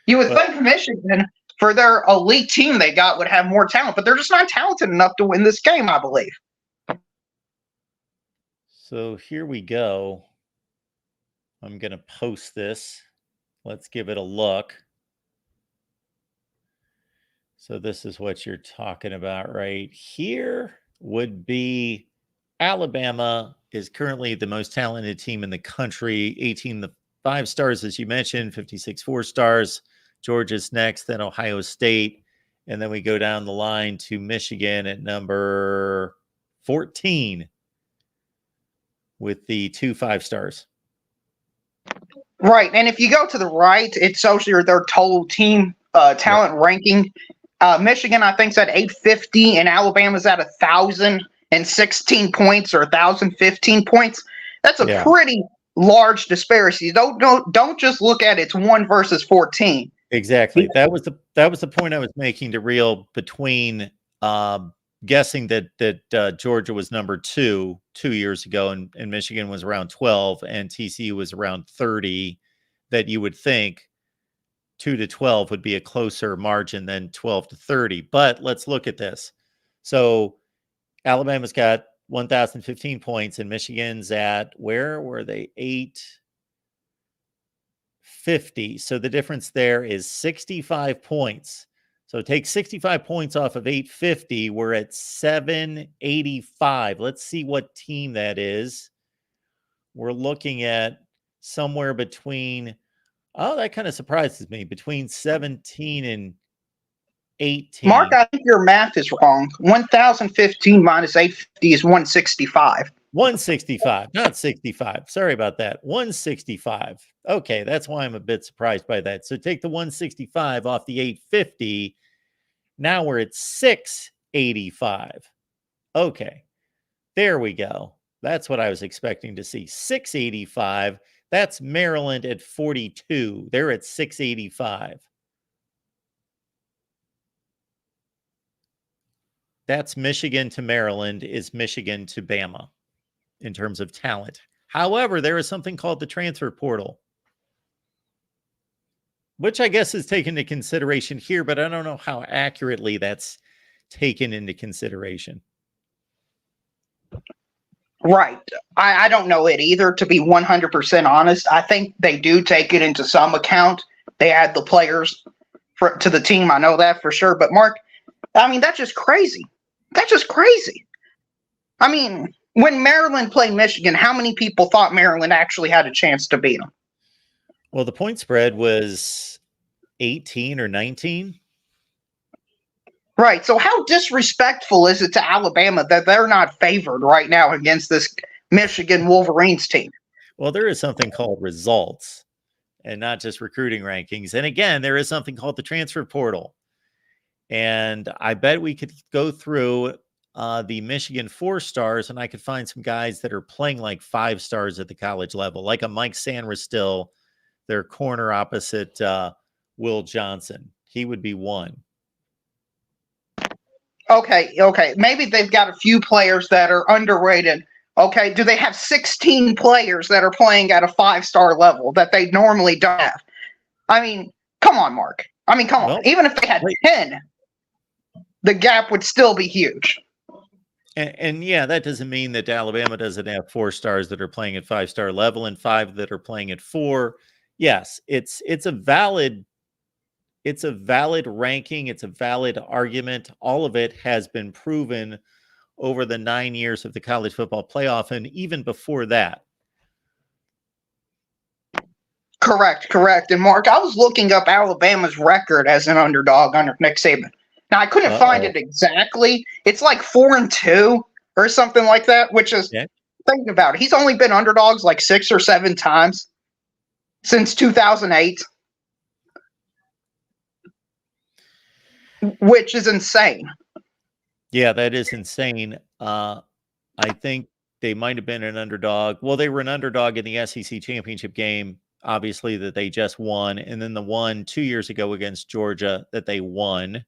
You would think Michigan, for their elite team they got, would have more talent, but they're just not talented enough to win this game, I believe. So here we go. I'm going to post this. Let's give it a look. So this is what you're talking about right here. Would be Alabama is currently the most talented team in the country. 18 the 5-stars, as you mentioned, 56 4-stars. Georgia's next, then Ohio State. And then we go down the line to Michigan at number 14. With the 2 5-stars. Right. And if you go to the right, it shows you their total team talent ranking. Michigan, I think, is at 850, and Alabama's at 1,016 points or 1,015 points. That's a pretty large disparity. Don't just look at it's 1 versus 14. Exactly. That was the point I was making to reel between guessing that Georgia was number 2 years ago, and Michigan was around 12, and TCU was around 30. That you would think 2 to 12 would be a closer margin than 12 to 30. But let's look at this. So Alabama's got 1,015 points, and Michigan's at, where were they? 850. So the difference there is 65 points. So take 65 points off of 850. We're at 785. Let's see what team that is. We're looking at somewhere between, that kind of surprises me, between 17 and 18. Mark, I think your math is wrong. 1,015 minus 850 is 165. 165, not 65. Sorry about that. 165. Okay, that's why I'm a bit surprised by that. So take the 165 off the 850. Now we're at 685. Okay, there we go. That's what I was expecting to see. 685. That's Maryland at 42. They're at 685. That's Michigan to Maryland is Michigan to Bama in terms of talent. However, there is something called the transfer portal, which I guess is taken into consideration here, but I don't know how accurately that's taken into consideration? Right. I don't know it either, to be 100% honest. I think they do take it into some account. They add the players to the team. I know that for sure. But, Mark, I mean, that's just crazy. That's just crazy. I mean, when Maryland played Michigan, how many people thought Maryland actually had a chance to beat them? Well, the point spread was 18 or 19. Right. So how disrespectful is it to Alabama that they're not favored right now against this Michigan Wolverines team? Well, there is something called results and not just recruiting rankings. And again, there is something called the transfer portal. And I bet we could go through the Michigan 4-stars and I could find some guys that are playing like 5 stars at the college level, like a Mike Sanderstill, their corner opposite Will Johnson. He would be one. Okay. Maybe they've got a few players that are underrated. Okay. Do they have 16 players that are playing at a 5-star level that they normally don't have? I mean, come on, Mark. I mean, come on. Even if they had 10, the gap would still be huge. And yeah, that doesn't mean that Alabama doesn't have 4 stars that are playing at 5-star level and 5 that are playing at 4. Yes, it's a valid ranking. It's a valid argument. All of it has been proven over the 9 years of the college football playoff, and even before that. Correct. And Mark, I was looking up Alabama's record as an underdog under Nick Saban. Now I couldn't find it exactly. It's like 4-2 or something like that, which is thinking about it. He's only been underdogs like 6 or 7 times since 2008. Which is insane. Yeah, that is insane. I think they might have been an underdog. Well, they were an underdog in the SEC championship game, obviously, that they just won. And then the one 2 years ago against Georgia that they won.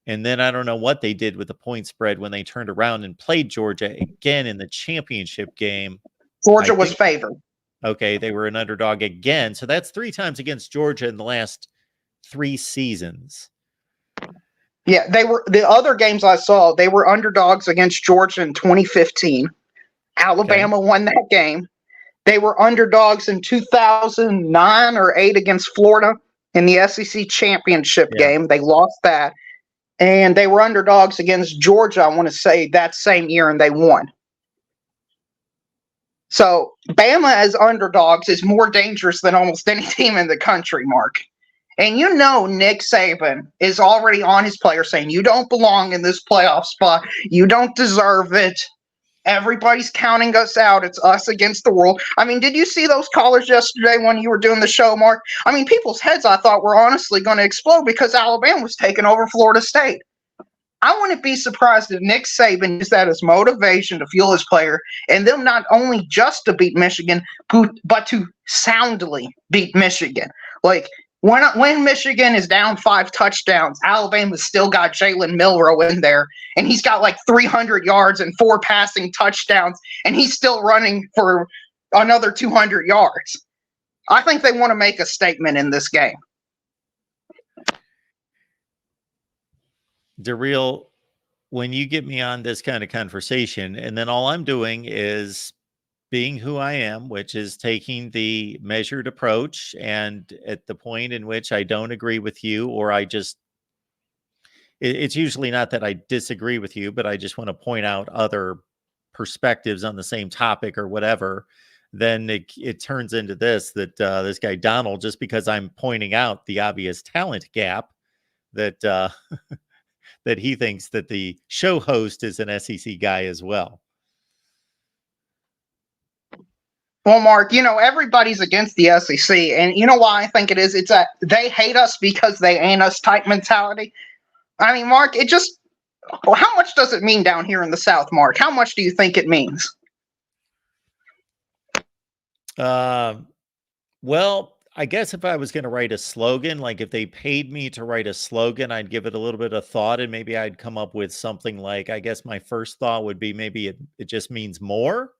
And then I don't know what they did with the point spread when they turned around and played Georgia again in the championship game. Georgia was favored. Okay, they were an underdog again. So that's 3 times against Georgia in the last 3 seasons. Yeah, they were the other games I saw, they were underdogs against Georgia in 2015. Alabama won that game. They were underdogs in 2009 or 8 against Florida in the SEC championship game. They lost that. And they were underdogs against Georgia, I want to say, that same year, and they won. So Bama as underdogs is more dangerous than almost any team in the country, Mark. And you know Nick Saban is already on his player saying, you don't belong in this playoff spot. You don't deserve it. Everybody's counting us out. It's us against the world. I mean, did you see those callers yesterday when you were doing the show, Mark? I mean, people's heads, I thought, were honestly going to explode because Alabama was taking over Florida State. I wouldn't be surprised if Nick Saban used that as motivation to fuel his player and them not only just to beat Michigan, but to soundly beat Michigan. Like, when Michigan is down 5 touchdowns, Alabama's still got Jalen Milroe in there, and he's got like 300 yards and 4 passing touchdowns, and he's still running for another 200 yards. I think they want to make a statement in this game. DeReal, when you get me on this kind of conversation, and then all I'm doing is being who I am, which is taking the measured approach, and at the point in which I don't agree with you, or it's usually not that I disagree with you, but I just want to point out other perspectives on the same topic or whatever, then it turns into this guy Donald, just because I'm pointing out the obvious talent gap, that that he thinks that the show host is an SEC guy as well. Well, Mark, everybody's against the SEC, and you know why I think it is? It's that they hate us because they ain't us type mentality. I mean, Mark, how much does it mean down here in the South, Mark? How much do you think it means? Well, I guess if I was going to write a slogan, like if they paid me to write a slogan, I'd give it a little bit of thought, and maybe I'd come up with something like, I guess my first thought would be maybe it just means more.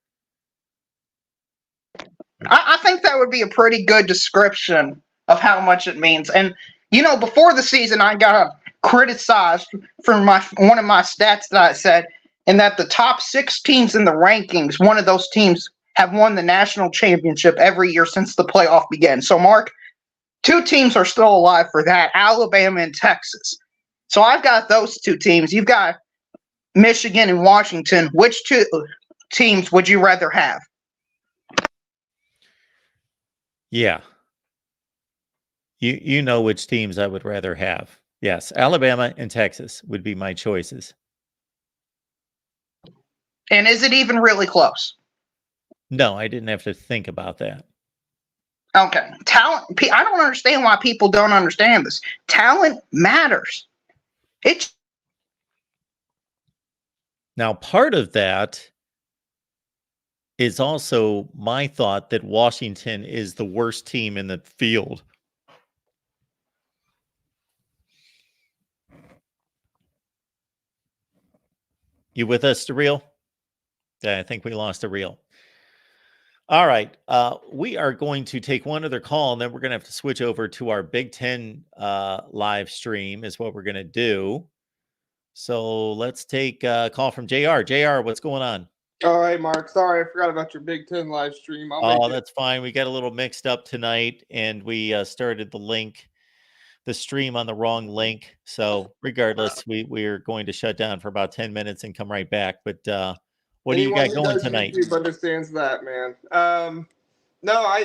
I think that would be a pretty good description of how much it means. And, before the season, I got criticized for one of my stats that I said, and that the top 6 teams in the rankings, one of those teams have won the national championship every year since the playoff began. So, Mark, 2 teams are still alive for that, Alabama and Texas. So I've got those 2 teams. You've got Michigan and Washington. Which 2 teams would you rather have? Yeah. You know which teams I would rather have. Yes, Alabama and Texas would be my choices. And is it even really close? No, I didn't have to think about that. Okay. Talent. I don't understand why people don't understand this. Talent matters. It's Now, part of that is also my thought that Washington is the worst team in the field. You with us, DeReal? Yeah, I think we lost DeReal. All right. We are going to take one other call, and then we're going to have to switch over to our Big Ten live stream is what we're going to do. So let's take a call from JR. JR, what's going on? All right, Mark. Sorry, I forgot about your Big Ten live stream. That's fine. We got a little mixed up tonight, and we started the stream on the wrong link. So regardless, we're going to shut down for about 10 minutes and come right back. But what do you got going tonight? YouTube understands that, man. No,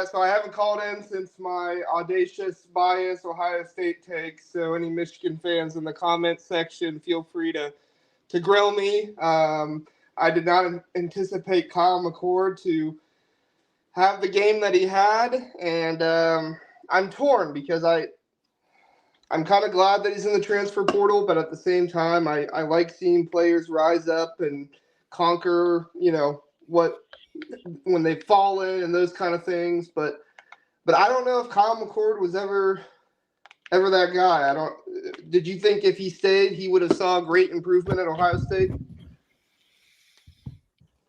so I haven't called in since my audacious bias Ohio State take. So any Michigan fans in the comment section, feel free to grill me. I did not anticipate Kyle McCord to have the game that he had, and I'm torn because I'm kind of glad that he's in the transfer portal, but at the same time, I like seeing players rise up and conquer, when they've fallen and those kind of things. But I don't know if Kyle McCord was ever that guy. Did you think if he stayed, he would have saw great improvement at Ohio State?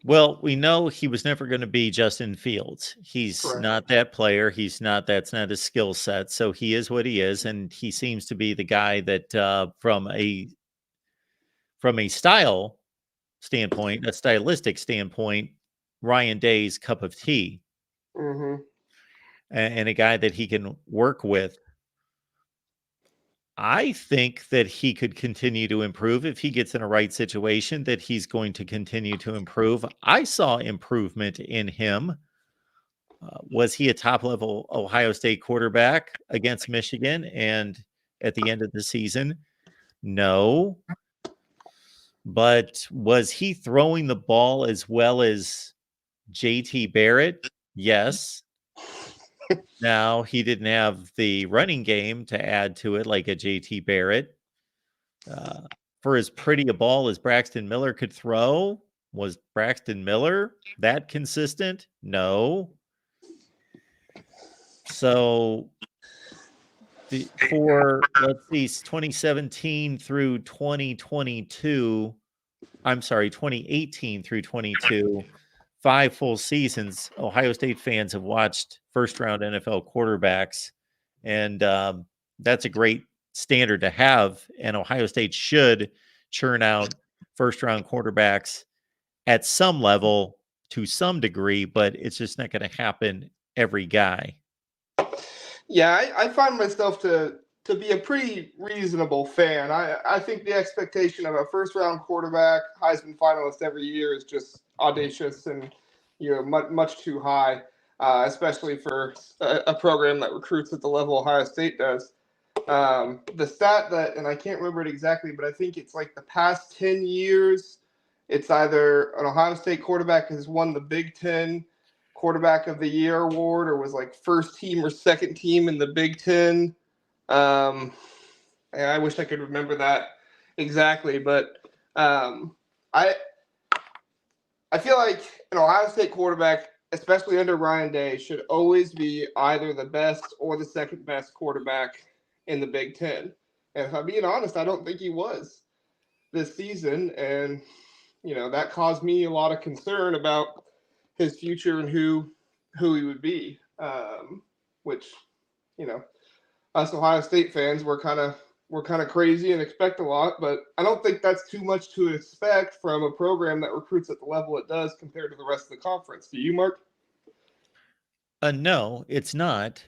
Well, we know he was never going to be Justin Fields. He's Correct. Not that player. That's not his skill set. So he is what he is. And he seems to be the guy that from a style standpoint, a stylistic standpoint, Ryan Day's cup of tea. Mm-hmm. And a guy that he can work with. I think that he could continue to improve if he gets in a right situation, that he's going to continue to improve. I saw improvement in him. Was he a top-level Ohio State quarterback against Michigan and at the end of the season? No. But was he throwing the ball as well as J.T. Barrett? Yes. Now, he didn't have the running game to add to it like a J.T. Barrett. For as pretty a ball as Braxton Miller could throw, was Braxton Miller that consistent? No. So, let's see, 2017 through 2022, 2018 through 22, 5 full seasons, Ohio State fans have watched first-round NFL quarterbacks, and that's a great standard to have, and Ohio State should churn out first-round quarterbacks at some level to some degree, but it's just not going to happen every guy. Yeah, I find myself to be a pretty reasonable fan. I think the expectation of a first-round quarterback, Heisman finalist every year is just audacious and much too high, especially for a program that recruits at the level Ohio State does. The stat that, and I can't remember it exactly, but I think it's like the past 10 years, it's either an Ohio State quarterback has won the Big Ten Quarterback of the Year award or was like first team or second team in the Big Ten. And I wish I could remember that exactly, but I feel like an Ohio State quarterback, especially under Ryan Day, should always be either the best or the second best quarterback in the Big Ten. And if I'm being honest, I don't think he was this season. And, that caused me a lot of concern about his future and who he would be, which, us Ohio State fans were kind of we're kind of crazy and expect a lot, but I don't think that's too much to expect from a program that recruits at the level it does compared to the rest of the conference. Do you, Mark? No, it's not.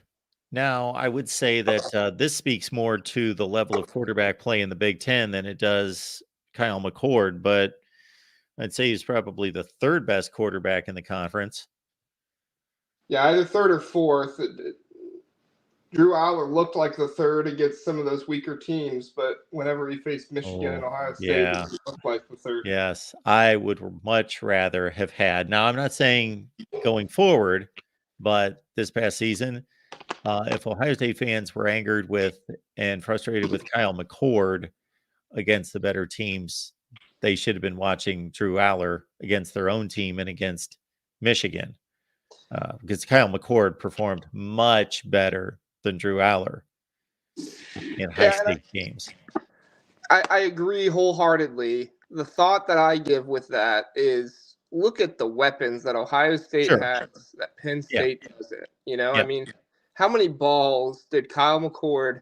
Now, I would say that this speaks more to the level of quarterback play in the Big Ten than it does Kyle McCord, but I'd say he's probably the third best quarterback in the conference. Yeah, either third or fourth. Drew Aller looked like the third against some of those weaker teams, but whenever he faced Michigan and Ohio State, yeah. he looked like the third. Yes, I would much rather have had. Now, I'm not saying going forward, but this past season, if Ohio State fans were angered with and frustrated with Kyle McCord against the better teams, they should have been watching Drew Aller against their own team and against Michigan, because Kyle McCord performed much better than Drew Aller in high stakes games. I agree wholeheartedly. The thought that I give with that is look at the weapons that Ohio State has that Penn State doesn't. You know, I mean, how many balls did Kyle McCord?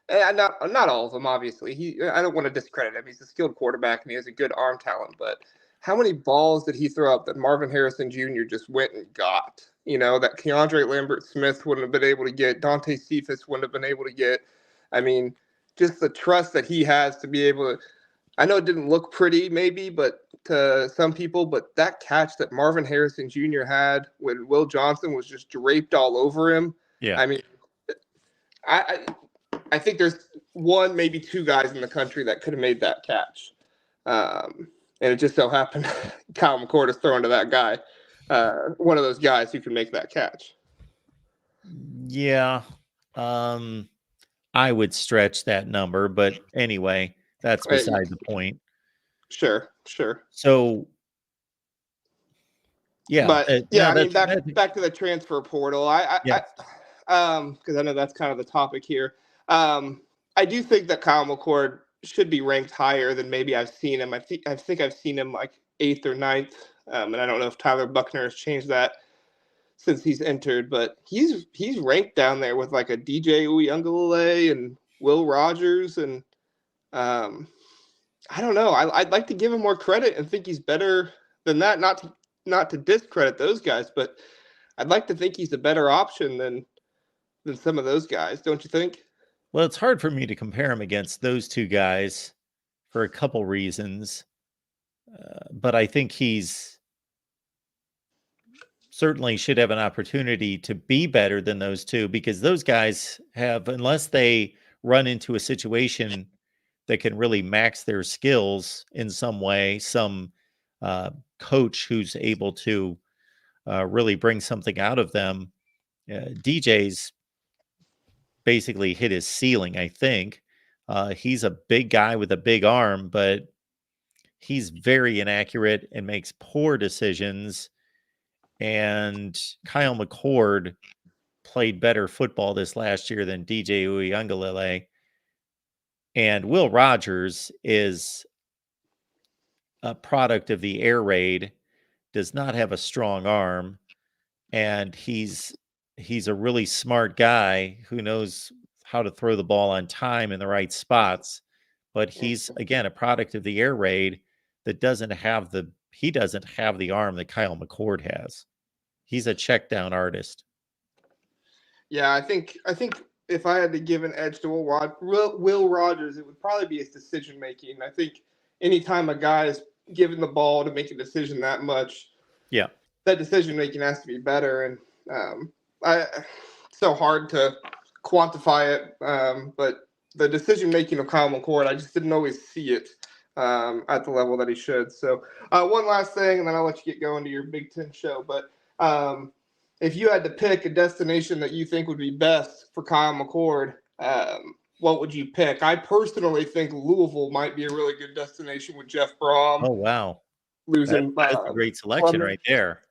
And not all of them, obviously. I don't want to discredit him. He's a skilled quarterback and he has a good arm talent. But how many balls did he throw up that Marvin Harrison Jr. just went and got? You know, that Keandre Lambert-Smith wouldn't have been able to get. Dante Cephas wouldn't have been able to get. I mean, just the trust that he has to be able to. I know it didn't look pretty, maybe, but to some people, but that catch that Marvin Harrison Jr. had when Will Johnson was just draped all over him. Yeah. I mean, I think there's one, maybe two guys in the country that could have made that catch. And it just so happened Kyle McCord is throwing to that guy, one of those guys who can make that catch. Yeah. I would stretch that number, but anyway, that's beside the point. Sure. So, yeah. But I mean, back to the transfer portal. Because I know that's kind of the topic here. I do think that Kyle McCord should be ranked higher than maybe I've seen him. I think I've seen him like 8th or 9th, and I don't know if Tyler Buckner has changed that since he's entered, but he's ranked down there with like a DJ Uiagalelei and Will Rogers, and I don't know. I'd like to give him more credit and think he's better than that. Not to discredit those guys, but I'd like to think he's a better option than some of those guys. Don't you think? Well, it's hard for me to compare him against those two guys for a couple reasons, but I think he's certainly should have an opportunity to be better than those two, because those guys have, unless they run into a situation that can really max their skills in some way, some coach who's able to really bring something out of them. DJ's basically hit his ceiling, I think. He's a big guy with a big arm, but he's very inaccurate and makes poor decisions. And Kyle McCord played better football this last year than DJ Uiagalelei. And Will Rogers is a product of the air raid, does not have a strong arm, and he's a really smart guy who knows how to throw the ball on time in the right spots. But he's, again, a product of the air raid that doesn't have the arm that Kyle McCord has. He's a check down artist. Yeah, I think if I had to give an edge to Will Rogers, it would probably be his decision making. I think anytime a guy is given the ball to make a decision that much, that decision making has to be better. And so hard to quantify it, but the decision making of Kyle McCord, I just didn't always see it at the level that he should. So one last thing, and then I'll let you get going to your Big Ten show. But if you had to pick a destination that you think would be best for Kyle McCord, what would you pick? I personally think Louisville might be a really good destination with Jeff Brom. Oh, wow. Losing. That's a great selection right there.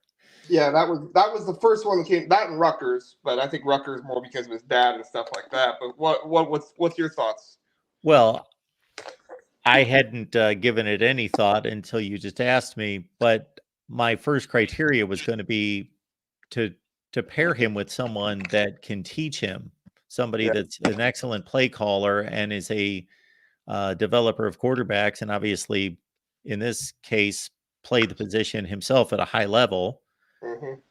Yeah, that was the first one that came. That and Rutgers, but I think Rutgers more because of his dad and stuff like that. But what's your thoughts? Well, I hadn't given it any thought until you just asked me, but my first criteria was going to be to pair him with someone that can teach him, somebody that's an excellent play caller and is a developer of quarterbacks, and obviously in this case played the position himself at a high level. Mhm.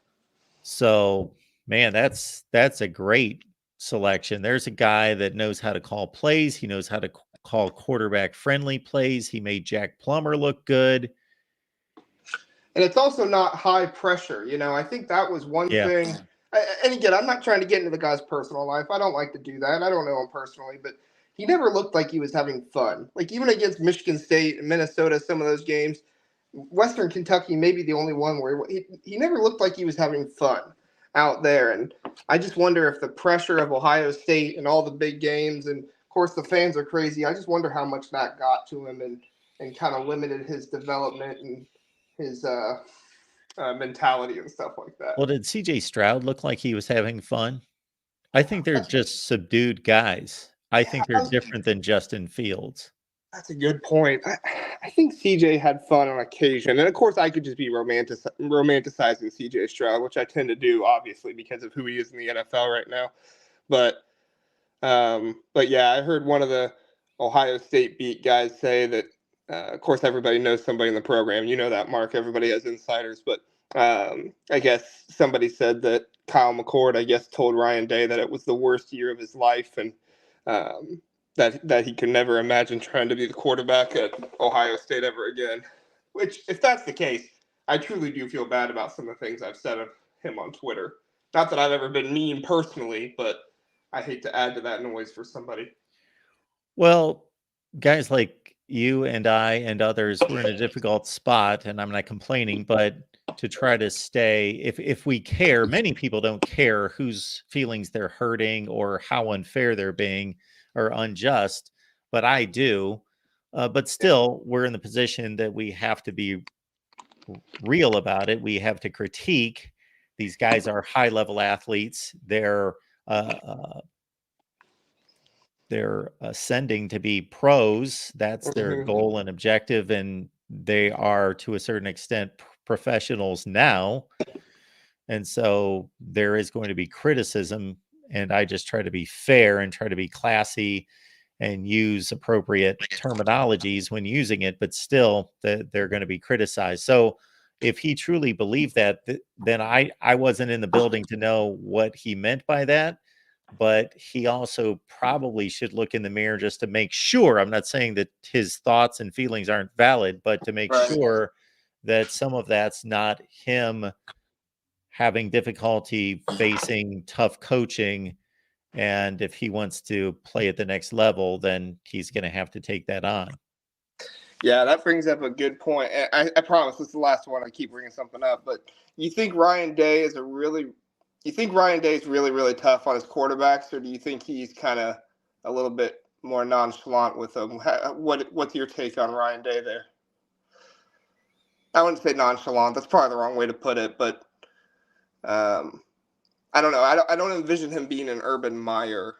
So, man, that's a great selection. There's a guy that knows how to call plays. He knows how to call quarterback friendly plays. He made Jack Plummer look good. And it's also not high pressure. I think that was one thing. And again, I'm not trying to get into the guy's personal life. I don't like to do that. I don't know him personally, but he never looked like he was having fun. Like even against Michigan State and Minnesota, some of those games, Western Kentucky may be the only one where he never looked like he was having fun out there. And I just wonder if the pressure of Ohio State and all the big games, and of course the fans are crazy, I just wonder how much that got to him and kind of limited his development and his mentality and stuff like that. Well, did CJ Stroud look like he was having fun? I think they're just subdued guys. I think they're different than Justin Fields. That's a good point. I think CJ had fun on occasion. And of course, I could just be romanticizing CJ Stroud, which I tend to do, obviously, because of who he is in the NFL right now. But yeah, I heard one of the Ohio State beat guys say that, of course, everybody knows somebody in the program. You know that, Mark. Everybody has insiders. But I guess somebody said that Kyle McCord, I guess, told Ryan Day that it was the worst year of his life. And that he could never imagine trying to be the quarterback at Ohio State ever again. Which, if that's the case, I truly do feel bad about some of the things I've said of him on Twitter. Not that I've ever been mean personally, but I hate to add to that noise for somebody. Well, guys like you and I and others, we're in a difficult spot, and I'm not complaining, but to try to stay, if we care, many people don't care whose feelings they're hurting or how unfair they're being or unjust, but I do. But still, we're in the position that we have to be real about it. We have to critique. These guys are high-level athletes. They're ascending to be pros. That's their goal and objective, and they are, to a certain extent, professionals now. And so there is going to be criticism, and I just try to be fair and try to be classy and use appropriate terminologies when using it, but still they're going to be criticized. So if he truly believed that, then I wasn't in the building to know what he meant by that. But he also probably should look in the mirror just to make sure. I'm not saying that his thoughts and feelings aren't valid, but to make sure that some of that's not him having difficulty facing tough coaching. And if he wants to play at the next level, then he's going to have to take that on. Yeah, that brings up a good point. I promise this is the last one. I keep bringing something up, but you think Ryan Day is really, really tough on his quarterbacks, or do you think he's kind of a little bit more nonchalant with them? What's your take on Ryan Day there? I wouldn't say nonchalant. That's probably the wrong way to put it, but I don't know. I don't envision him being an Urban Meyer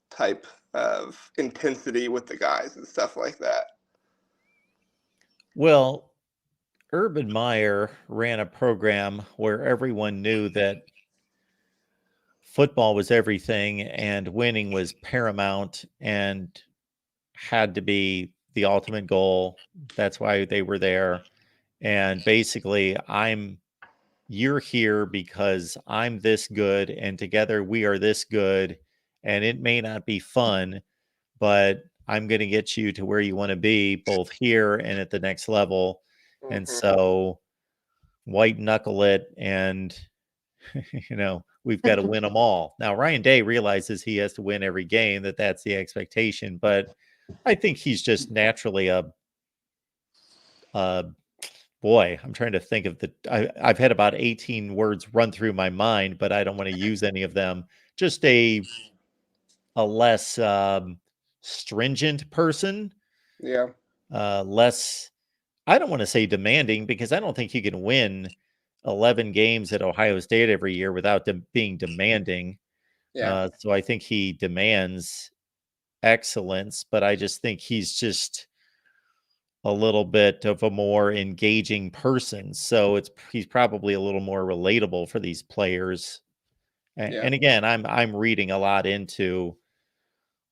type of intensity with the guys and stuff like that. Well, Urban Meyer ran a program where everyone knew that football was everything and winning was paramount and had to be the ultimate goal. That's why they were there. And basically, you're here because I'm this good, and together we are this good, and it may not be fun, but I'm going to get you to where you want to be, both here and at the next level. And so white knuckle it, and we've got to win them all. Now, Ryan Day realizes he has to win every game, that's the expectation, but I think he's just naturally boy, I'm trying to think of I've had about 18 words run through my mind, but I don't want to use any of them. Just a less stringent person. Yeah. Less, I don't want to say demanding, because I don't think you can win 11 games at Ohio State every year without being demanding. Yeah. So I think he demands excellence, but I just think he's just a little bit of a more engaging person. So he's probably a little more relatable for these players. And again, I'm reading a lot into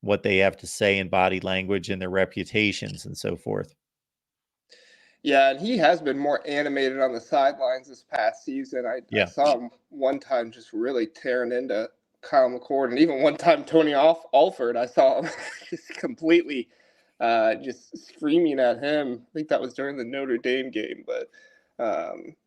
what they have to say in body language and their reputations and so forth. Yeah, and he has been more animated on the sidelines this past season. I saw him one time just really tearing into Kyle McCord, and even one time Tony Alford, I saw him just completely just screaming at him. I think that was during the Notre Dame game, but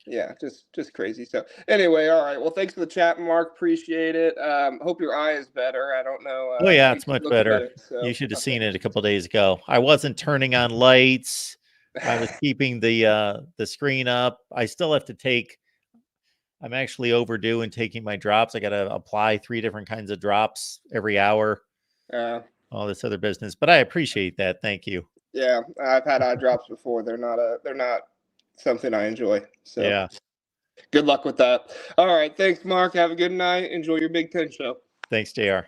yeah, just crazy stuff. Anyway, all right. Well, thanks for the chat, Mark. Appreciate it. Hope your eye is better. I don't know. Oh yeah, it's much better. So, You should have seen it a couple days ago. I wasn't turning on lights. I was keeping the screen up. I still have to take. I'm actually overdue in taking my drops. I got to apply 3 different kinds of drops every hour. All this other business, but I appreciate that. Thank you. Yeah, I've had eye drops before. They're not something I enjoy. So yeah. Good luck with that. All right. Thanks, Mark. Have a good night. Enjoy your Big Ten show. Thanks, JR.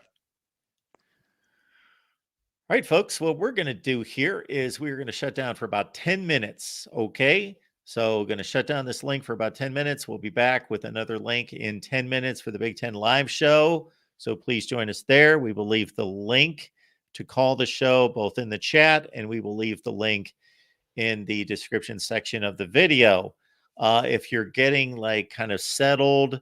All right, folks, what we're going to do here is we're going to shut down for about 10 minutes, okay? So we're going to shut down this link for about 10 minutes. We'll be back with another link in 10 minutes for the Big Ten live show. So please join us there. We will leave the link to call the show both in the chat, and we will leave the link in the description section of the video. If you're getting like kind of settled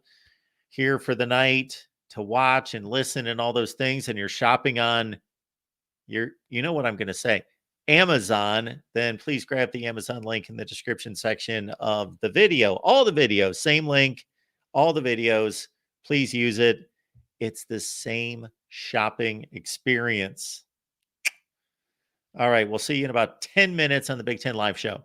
here for the night to watch and listen and all those things, and you're shopping on you know what I'm going to say, Amazon, then please grab the Amazon link in the description section of the video. All the videos, same link, all the videos, please use it. It's the same shopping experience. All right, we'll see you in about 10 minutes on the Big Ten Live Show.